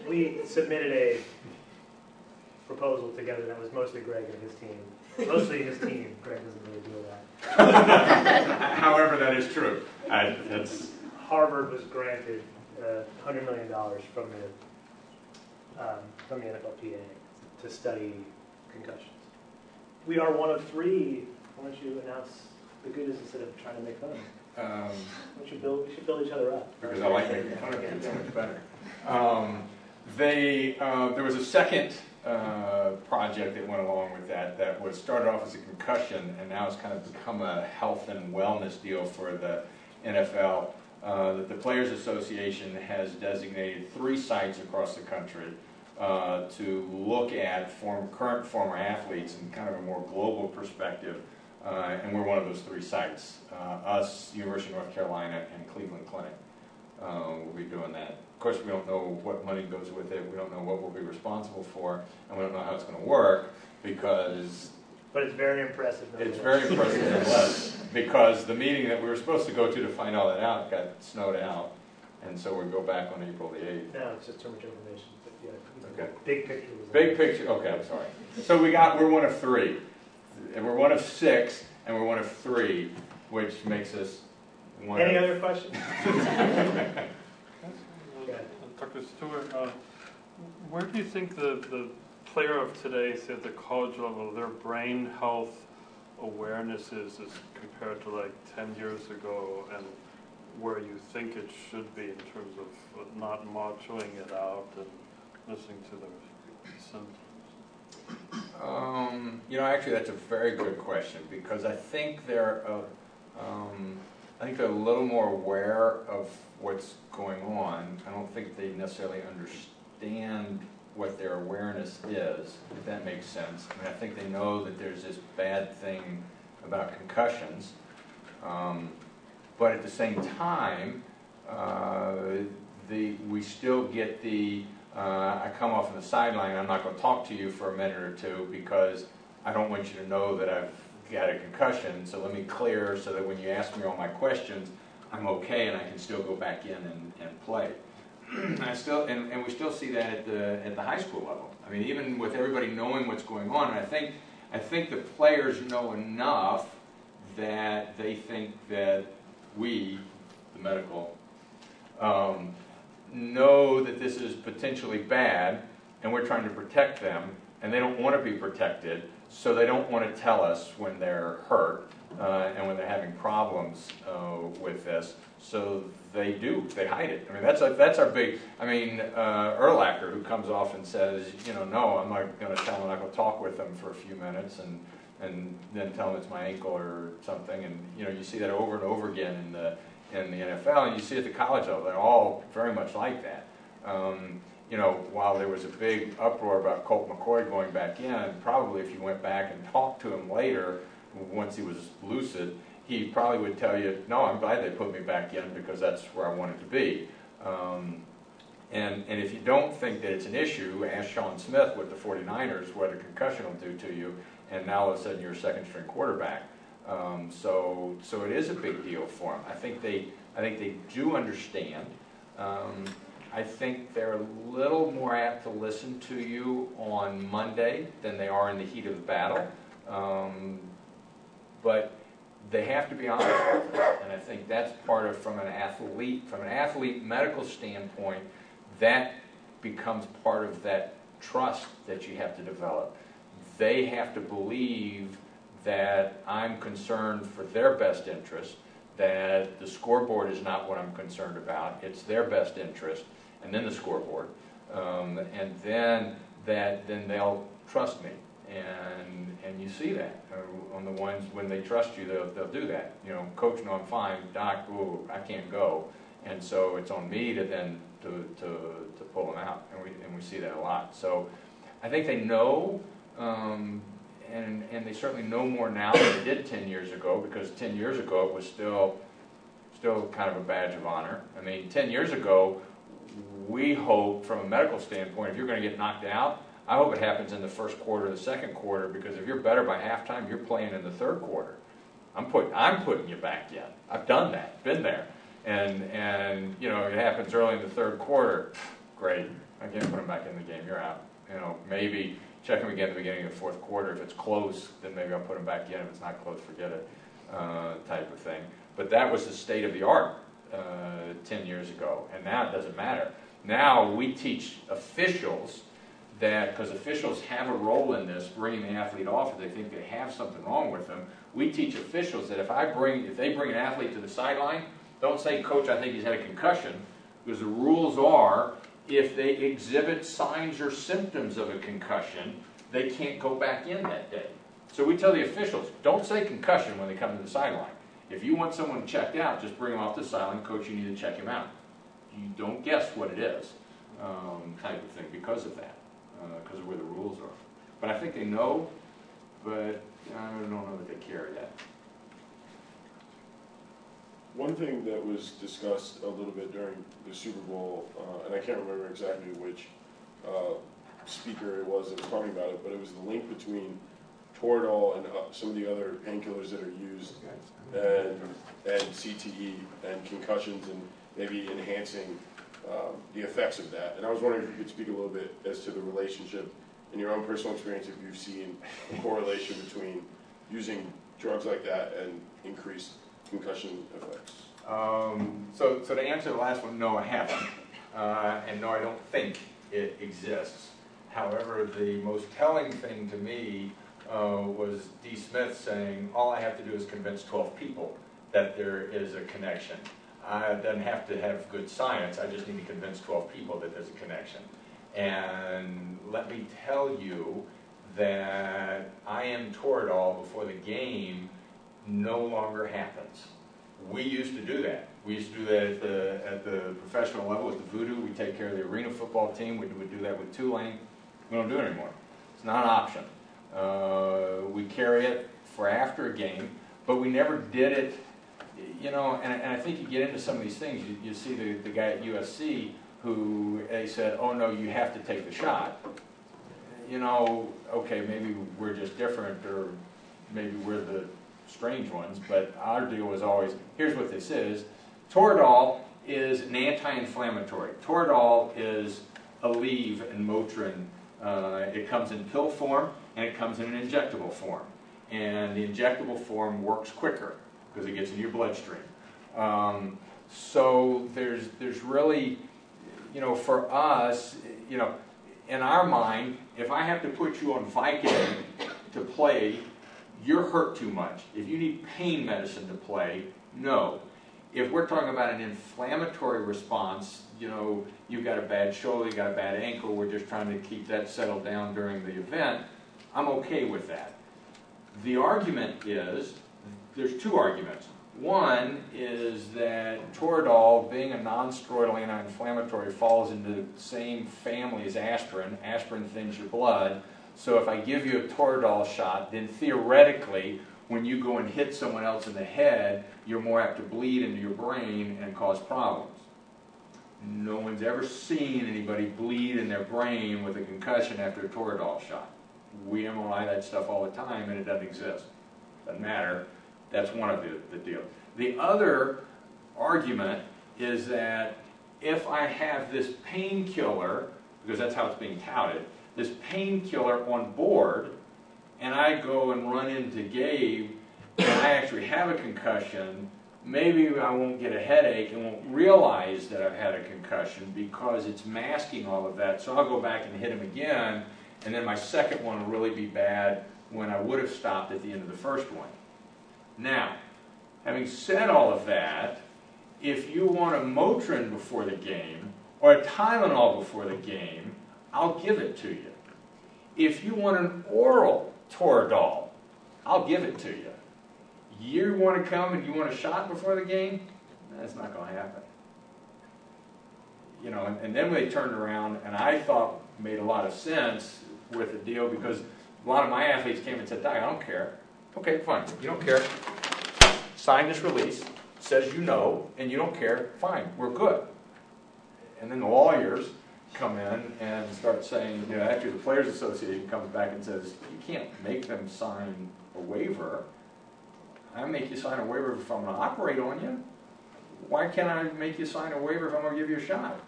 We submitted a proposal together that was mostly Greg and his team. Mostly his team. Greg doesn't really do that. However, that is true. Harvard was granted $100 million from the NFLPA to study concussions. We are one of three. Why don't you announce the goodness instead of trying to make fun? We should build each other up. Because I like making fun of it so much better. There was a second project that went along with that was started off as a concussion, and now it's kind of become a health and wellness deal for the NFL. The Players Association has designated 3 sites across the country to look at current former athletes in kind of a more global perspective, and we're one of those 3 sites. Us, University of North Carolina, and Cleveland Clinic will be doing that. Of course, we don't know what money goes with it, we don't know what we'll be responsible for, and we don't know how it's going to work, because... But it's very impressive. It's very impressive nonetheless, because the meeting that we were supposed to go to find all that out got snowed out, and so we go back on April the 8th. No, it's just too much information. But yeah, okay. Big picture. Big picture. Okay, I'm sorry. So we're one of 3, and we're one of 6, and we're one of 3, which makes us one. Any other questions? Dr. Stewart, where do you think the player of today, say at the college level, their brain health awareness is compared to like 10 years ago, and where you think it should be in terms of not machoing it out and listening to their symptoms? You know, actually, that's a very good question, because I think they're a little more aware of what's going on. I don't think they necessarily understand what their awareness is, if that makes sense. I mean, I think they know that there's this bad thing about concussions, but at the same time, we still get I come off on the sideline, I'm not going to talk to you for a minute or 2 because I don't want you to know that I've got a concussion, so let me clear so that when you ask me all my questions, I'm okay and I can still go back in and play. And we still see that at the high school level. I mean, even with everybody knowing what's going on, I think the players know enough that they think that we, the medical, know that this is potentially bad, and we're trying to protect them, and they don't want to be protected, so they don't want to tell us when they're hurt, and when they're having problems with this. So they hide it. I mean, that's our big, I mean, Urlacher, who comes off and says, no, I'm not going to tell him, I'm not going to talk with them for a few minutes and then tell them it's my ankle or something. And, you see that over and over again in the NFL, and you see at the college level, they're all very much like that. While there was a big uproar about Colt McCoy going back in, probably if you went back and talked to him later, once he was lucid, he probably would tell you, no, I'm glad they put me back in because that's where I wanted to be. And if you don't think that it's an issue, ask Sean Smith with the 49ers what a concussion will do to you, and now all of a sudden you're a second-string quarterback. So it is a big deal for them. I think they do understand. I think they're a little more apt to listen to you on Monday than they are in the heat of the battle. But they have to be honest, and I think that's part of from an athlete medical standpoint, that becomes part of that trust that you have to develop. They have to believe that I'm concerned for their best interest, that the scoreboard is not what I'm concerned about, it's their best interest, and then the scoreboard, and then they'll trust me. And you see that on the ones when they trust you, they'll do that. Coach, no, I'm fine. Doc, ooh, I can't go, and so it's on me to then to pull them out, and we see that a lot. So I think they know, and they certainly know more now than they did 10 years ago, because 10 years ago it was still kind of a badge of honor. I mean, 10 years ago, we hope from a medical standpoint, if you're going to get knocked out, I hope it happens in the first quarter or the second quarter, because if you're better by halftime, you're playing in the third quarter. I'm putting you back in. I've done that, been there. And it happens early in the third quarter. Great, I can't put them back in the game, you're out. Maybe check them again at the beginning of the fourth quarter. If it's close, then maybe I'll put them back in. If it's not close, forget it, type of thing. But that was the state of the art 10 years ago, and now it doesn't matter. Now we teach officials that, because officials have a role in this, bringing the athlete off if they think they have something wrong with them, we teach officials that if they bring an athlete to the sideline, don't say, Coach, I think he's had a concussion, because the rules are, if they exhibit signs or symptoms of a concussion, they can't go back in that day. So we tell the officials, don't say concussion when they come to the sideline. If you want someone checked out, just bring them off the sideline. Coach, you need to check him out. You don't guess what it is, type of thing, because of that, because of where the rules are. But I think they know, but I don't know that they care yet. One thing that was discussed a little bit during the Super Bowl, and I can't remember exactly which speaker it was that was talking about it, but it was the link between Toradol and some of the other painkillers that are used, and CTE and concussions, and maybe enhancing the effects of that. And I was wondering if you could speak a little bit as to the relationship in your own personal experience, if you've seen a correlation between using drugs like that and increased concussion effects. So to answer the last one, no, I haven't. And no, I don't think it exists. However, the most telling thing to me was D. Smith saying, all I have to do is convince 12 people that there is a connection. I don't have to have good science, I just need to convince 12 people that there's a connection. And let me tell you that IM Toradol before the game no longer happens. We used to do that. We used to do that at the professional level with the Voodoo. We take care of the arena football team. We would do that with Tulane. We don't do it anymore. It's not an option. We carry it for after a game, but we never did it, and I think you get into some of these things. You see the guy at USC who they said, oh no, you have to take the shot. Okay, maybe we're just different, or maybe we're the strange ones, but our deal was always, here's what this is. Toradol is an anti-inflammatory. Toradol is Aleve and Motrin. It comes in pill form, and it comes in an injectable form. And the injectable form works quicker because it gets in your bloodstream. So there's really, for us, in our mind, if I have to put you on Vicodin to play you're hurt too much. If you need pain medicine to play, no. If we're talking about an inflammatory response, you know, you've got a bad shoulder, you've got a bad ankle, we're just trying to keep that settled down during the event, I'm okay with that. The argument is, there's two arguments. One is that Toradol, being a non-steroidal anti-inflammatory, falls into the same family as aspirin. Aspirin thins your blood. So if I give you a Toradol shot, then theoretically, when you go and hit someone else in the head, you're more apt to bleed into your brain and cause problems. No one's ever seen anybody bleed in their brain with a concussion after a Toradol shot. We MRI that stuff all the time and it doesn't exist. Doesn't matter. That's one of the deal. The other argument is that if I have this painkiller, because that's how it's being touted, this painkiller on board, and I go and run into Gabe, and I actually have a concussion, maybe I won't get a headache and won't realize that I've had a concussion because it's masking all of that. So I'll go back and hit him again, and then my second one will really be bad when I would have stopped at the end of the first one. Now, having said all of that, if you want a Motrin before the game or a Tylenol before the game, I'll give it to you. If you want an oral Toradol, I'll give it to you. You want to come and you want a shot before the game? That's not going to happen. You know, and then they turned around, and I thought made a lot of sense with the deal because a lot of my athletes came and said, Doc, I don't care. Okay, fine. You don't care. Sign this release. Says you know, and you don't care. Fine, we're good. And then the lawyers come in and start saying, you know, actually the Players Association comes back and says, you can't make them sign a waiver. I make you sign a waiver if I'm going to operate on you. Why can't I make you sign a waiver if I'm going to give you a shot?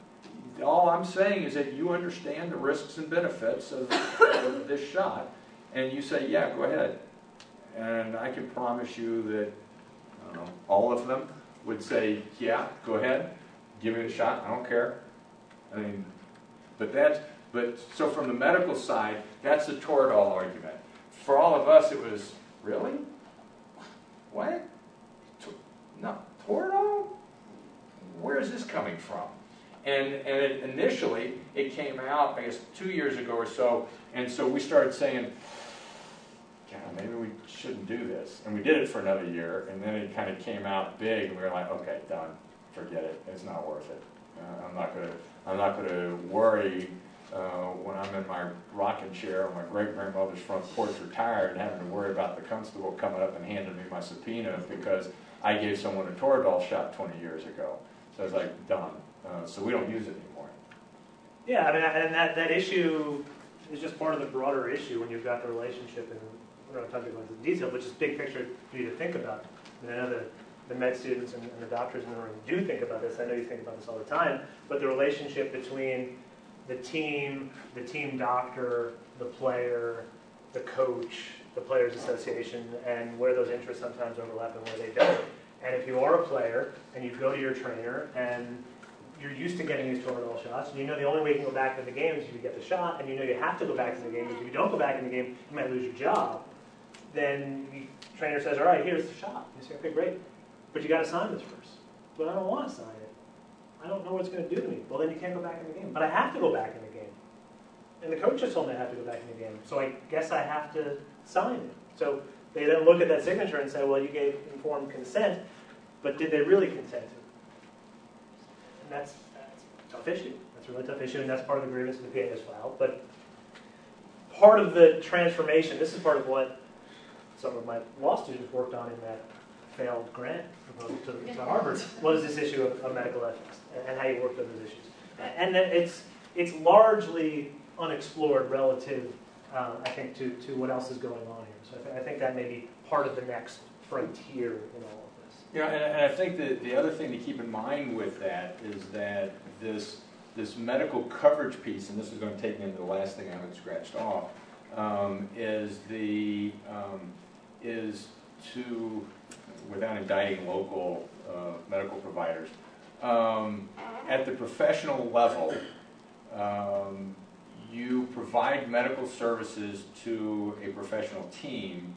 All I'm saying is that you understand the risks and benefits of this shot, and you say, yeah, go ahead. And I can promise you that I don't know, all of them would say, yeah, go ahead, give me a shot, I don't care. I mean, so from the medical side, that's the Toradol argument. For all of us, it was, really? What? No, Toradol? Where is this coming from? And initially, it came out, I guess, 2 years ago or so, and so we started saying, God, maybe we shouldn't do this. And we did it for another year, and then it kind of came out big, and we were like, okay, done, forget it, it's not worth it. I'm not gonna worry when I'm in my rocking chair on my great-grandmother's front porch retired and having to worry about the constable coming up and handing me my subpoena because I gave someone a Toradol shot 20 years ago. So I was like, done. So we don't use it anymore. Yeah, I mean, and that issue is just part of the broader issue when you've got the relationship, and we're not talking about it in detail, but just big picture for you to think about. And I know the med students and the doctors in the room do think about this. I know you think about this all the time, but the relationship between the team doctor, the player, the coach, the Players Association, and where those interests sometimes overlap and where they don't. And if you are a player and you go to your trainer and you're used to getting these Toradol shots, and you know the only way you can go back to the game is if you get the shot, and you know you have to go back to the game because if you don't go back in the game, you might lose your job, then the trainer says, all right, here's the shot. You say, okay, great, but you got to sign this first. But I don't want to sign it. I don't know what it's going to do to me. Well, then you can't go back in the game. But I have to go back in the game. And the coach just told me I have to go back in the game. So I guess I have to sign it. So they then look at that signature and say, well, you gave informed consent, but did they really consent? And that's a tough issue. That's a really tough issue, and that's part of the grievance the PA has filed. But part of the transformation, this is part of what some of my law students worked on in that failed grant proposal to Harvard, was this issue of medical ethics and how you work with those issues. And then it's largely unexplored relative, I think, to what else is going on here. So I think that may be part of the next frontier in all of this. You know, and I think that the other thing to keep in mind with that is that this medical coverage piece, and this is going to take me into the last thing I haven't scratched off, is to, without indicting local medical providers, at the professional level, you provide medical services to a professional team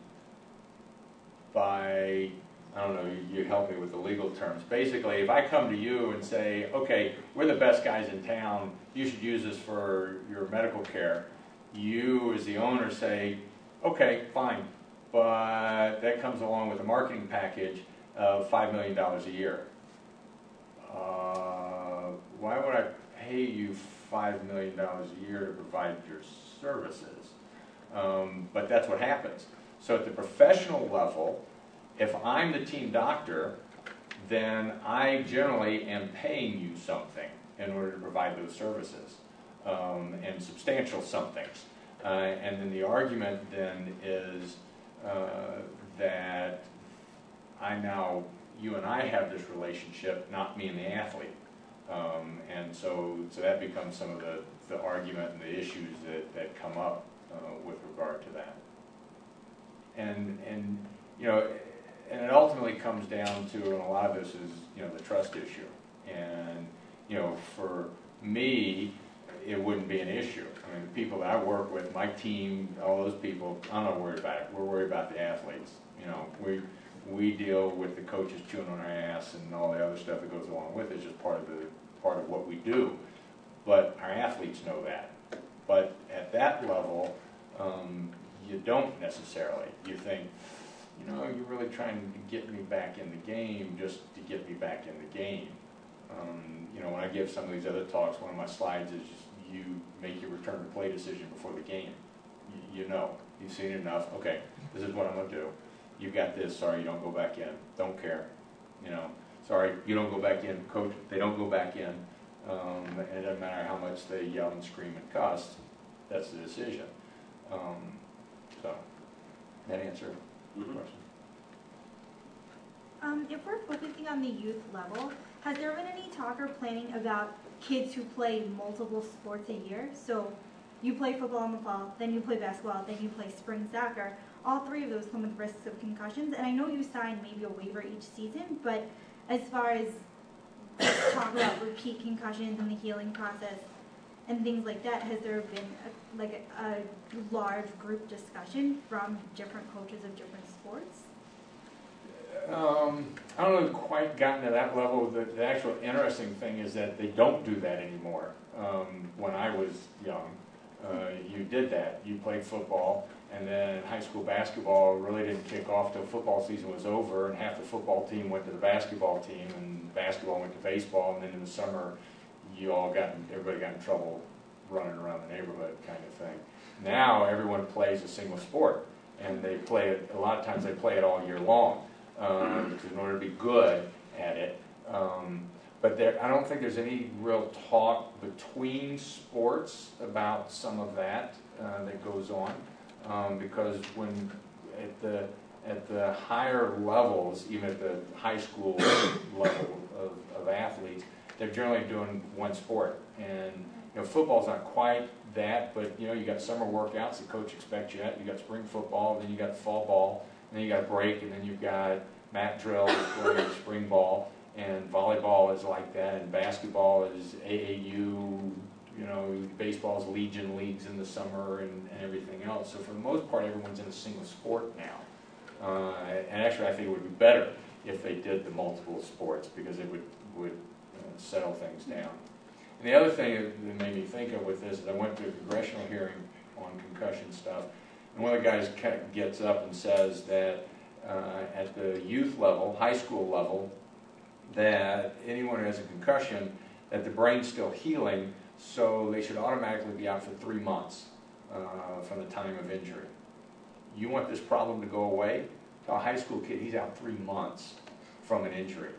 by, I don't know, you help me with the legal terms. Basically, if I come to you and say, okay, we're the best guys in town, you should use this for your medical care, you as the owner say, okay, fine, but that comes along with a marketing package of $5 million a year. Why would I pay you $5 million a year to provide your services? But that's what happens. So at the professional level, if I'm the team doctor, then I generally am paying you something in order to provide those services, and substantial somethings. And then the argument then is that you and I have this relationship, not me and the athlete. And so that becomes some of the argument and the issues that come up with regard to that. And it ultimately comes down to, and a lot of this is, the trust issue. And, for me, it wouldn't be an issue. I mean, the people that I work with, my team, all those people, I'm not worried about it. We're worried about the athletes. We deal with the coaches chewing on our ass and all the other stuff that goes along with it. It's just part of what we do. But our athletes know that. But at that level, you don't necessarily. You think, you're really trying to get me back in the game just to get me back in the game. When I give some of these other talks, one of my slides is just, you make your return to play decision before the game. You've seen it enough. Okay, this is what I'm going to do. You got this. Sorry, you don't go back in. Don't care. Sorry, you don't go back in. Coach, they don't go back in. And it doesn't matter how much they yell and scream and cuss. That's the decision. So, that answer your question. If we're focusing on the youth level, has there been any talk or planning about kids who play multiple sports a year? So you play football in the fall, then you play basketball, then you play spring soccer. All three of those come with risks of concussions. And I know you sign maybe a waiver each season, but as far as talk about repeat concussions and the healing process and things like that, has there been a large group discussion from different coaches of different sports? I don't know if quite gotten to that level. The actual interesting thing is that they don't do that anymore. When I was young, you did that. You played football, and then high school basketball really didn't kick off till football season was over, and half the football team went to the basketball team, and basketball went to baseball, and then in the summer, everybody got in trouble running around the neighborhood kind of thing. Now everyone plays a single sport, and they play it, a lot of times they play it all year long. In order to be good at it. But I don't think there's any real talk between sports about some of that that goes on, because when at the higher levels, even at the high school level of athletes, they're generally doing one sport. And football's not quite that, but you got summer workouts the coach expects you at. You got spring football, then you got fall ball. And then you got a break, and then you've got mat drill for spring ball, and volleyball is like that, and basketball is AAU, baseball's Legion leagues in the summer and everything else. So for the most part, everyone's in a single sport now. And actually, I think it would be better if they did the multiple sports, because it would settle things down. And the other thing that made me think of with this is I went to a congressional hearing on concussion stuff. And one of the guys gets up and says that at the youth level, high school level, that anyone who has a concussion, that the brain's still healing, so they should automatically be out for 3 months from the time of injury. You want this problem to go away? Tell a high school kid he's out 3 months from an injury.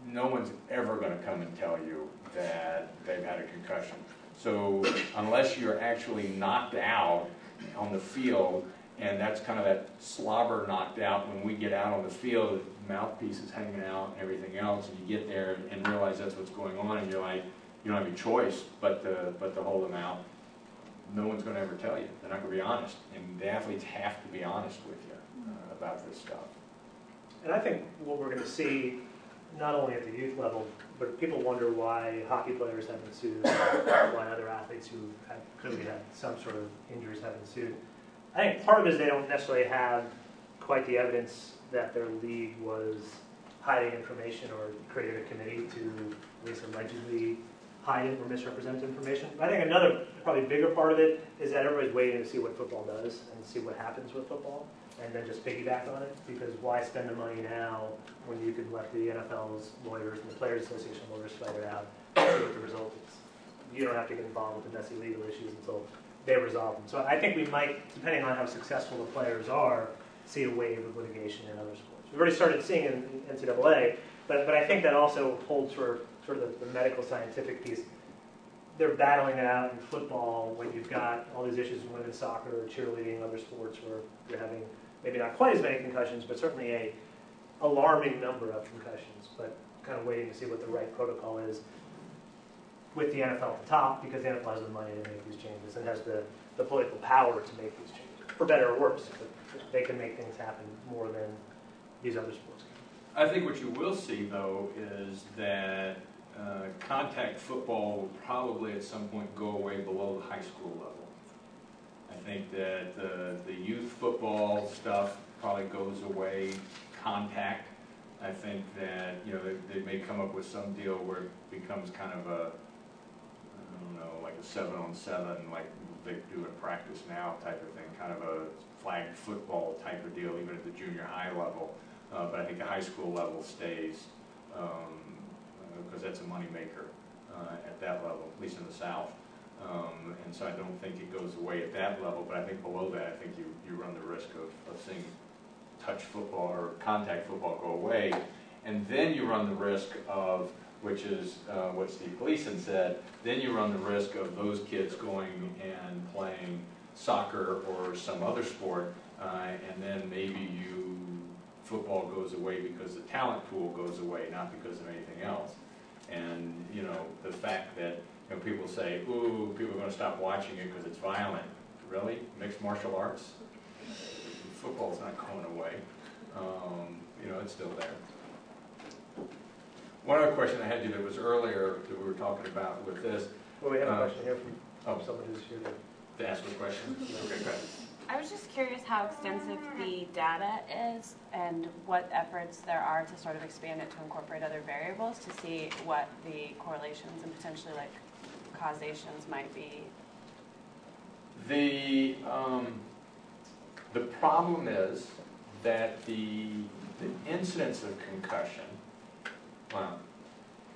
No one's ever going to come and tell you that they've had a concussion. So unless you're actually knocked out on the field, and that's kind of that slobber knocked out when we get out on the field, mouthpiece is hanging out and everything else, and you get there and realize that's what's going on, and you're like, you don't have any choice but to hold them out. No one's going to ever tell you. They're not going to be honest, and the athletes have to be honest with you about this stuff. And I think what we're going to see, not only at the youth level, but people wonder why hockey players haven't sued, why other athletes who have clearly had some sort of injuries haven't sued. I think part of it is they don't necessarily have quite the evidence that their league was hiding information or created a committee to at least allegedly hide it or misrepresent information. I think another probably bigger part of it is that everybody's waiting to see what football does and see what happens with football and then just piggyback on it, because why spend the money now when you could let the NFL's lawyers and the Players Association lawyers fight it out and see what the result is. You don't have to get involved with the messy legal issues until they resolve them. So I think we might, depending on how successful the players are, see a wave of litigation in other sports. We've already started seeing it in NCAA, but I think that also holds for sort of the medical scientific piece. They're battling it out in football when you've got all these issues in women's soccer or cheerleading, other sports where you're having maybe not quite as many concussions, but certainly a alarming number of concussions, but kind of waiting to see what the right protocol is with the NFL at the top, because the NFL has the money to make these changes and has the political power to make these changes, for better or worse. But they can make things happen more than these other sports can. I think what you will see, though, is that contact football will probably at some point go away below the high school level. I think that the youth football stuff probably goes away, contact. I think that, you know, they may come up with some deal where it becomes kind of a, I don't know, like a 7-on-7, like they do in practice now type of thing, kind of a flag football type of deal, even at the junior high level. But I think the high school level stays, because that's a moneymaker at that level, at least in the South. And so I don't think it goes away at that level, but I think below that, I think you run the risk of seeing touch football or contact football go away. And then you run the risk of, which is what Steve Gleason said, then you run the risk of those kids going and playing soccer or some other sport, and then maybe football goes away because the talent pool goes away, not because of anything else. And, you know, the fact that, you know, people say, ooh, people are going to stop watching it because it's violent. Really? Mixed martial arts? Football's not going away. You know, it's still there. One other question I had you that was earlier that we were talking about with this. Well, we have a question here from someone who's here to ask a question. Okay, go ahead. I was just curious how extensive the data is and what efforts there are to sort of expand it to incorporate other variables to see what the correlations and potentially like causations might be. The problem is that the incidence of concussion, well,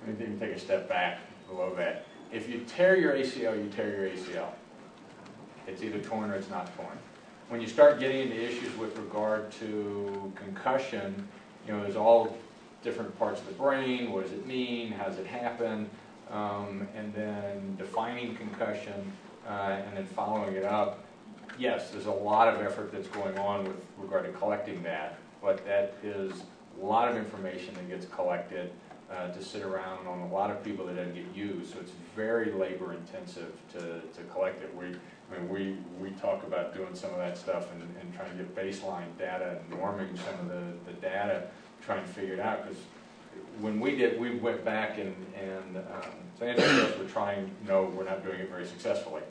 let me take a step back below that. If you tear your ACL, you tear your ACL. It's either torn or it's not torn. When you start getting into issues with regard to concussion, you know, there's all different parts of the brain. What does it mean? How does it happen? And then defining concussion and then following it up. Yes, there's a lot of effort that's going on with regard to collecting that, but that is a lot of information that gets collected to sit around on a lot of people that doesn't get used. So it's very labor intensive to collect it. We talk about doing some of that stuff and trying to get baseline data and norming some of the data, trying to figure it out. Because when we went back and so answer we're trying, no, we're not doing it very successfully.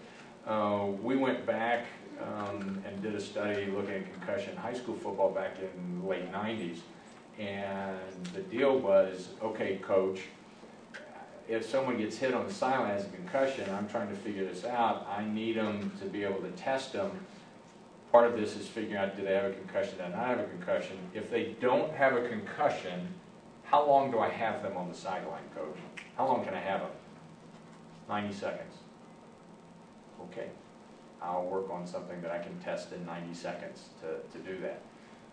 We went back and did a study looking at concussion high school football back in the late 90s. And the deal was, okay, coach, if someone gets hit on the sideline as a concussion, I'm trying to figure this out. I need them to be able to test them. Part of this is figuring out, do they have a concussion, do they not have a concussion? If they don't have a concussion, how long do I have them on the sideline, coach? How long can I have them? 90 seconds. Okay. I'll work on something that I can test in 90 seconds to do that.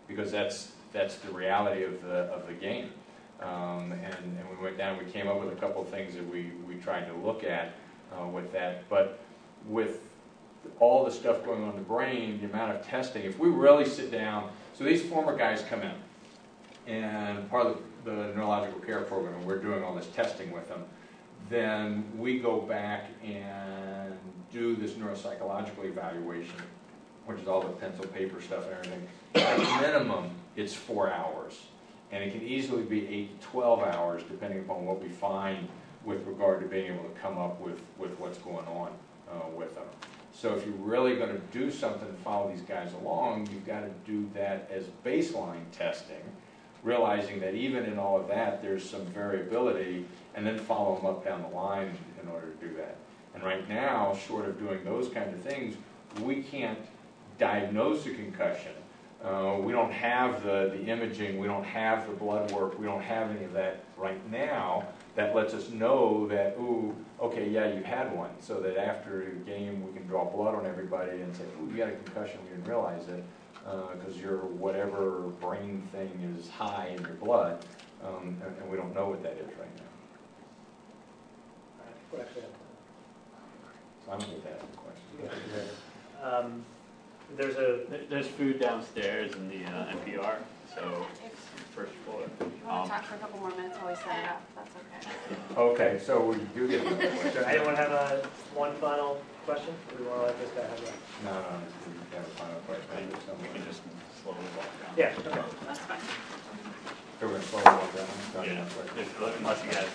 Because that's the reality of the game. And we went down, we came up with a couple of things that we tried to look at with that. But with all the stuff going on in the brain, the amount of testing, if we really sit down, so these former guys come in, and part of the neurological care program, and we're doing all this testing with them, then we go back and do this neuropsychological evaluation, which is all the pencil, paper stuff and everything. At minimum, it's 4 hours. And it can easily be 8 to 12 hours, depending upon what we find with regard to being able to come up with what's going on with them. So if you're really going to do something to follow these guys along, you've got to do that as baseline testing, realizing that even in all of that, there's some variability, and then follow them up down the line in order to do that. And right now, short of doing those kind of things, we can't diagnose a concussion. We don't have the imaging, we don't have the blood work, we don't have any of that right now that lets us know that, ooh, okay, yeah, you had one, so that after a game we can draw blood on everybody and say, ooh, you got a concussion, we didn't realize it, because your whatever brain thing is high in your blood, and we don't know what that is right now. What actually So I'm going to ask the question. There's food downstairs in the NPR, so first floor. If you want to talk for a couple more minutes while we set it up, that's okay. Okay, so we do get another question. Sure. Anyone have one final question? Or do we want to let this guy have that? No, we have a final question. We can just slowly walk down. Yeah, okay. That's fine. So we're going to slowly walk down. Yeah, unless you guys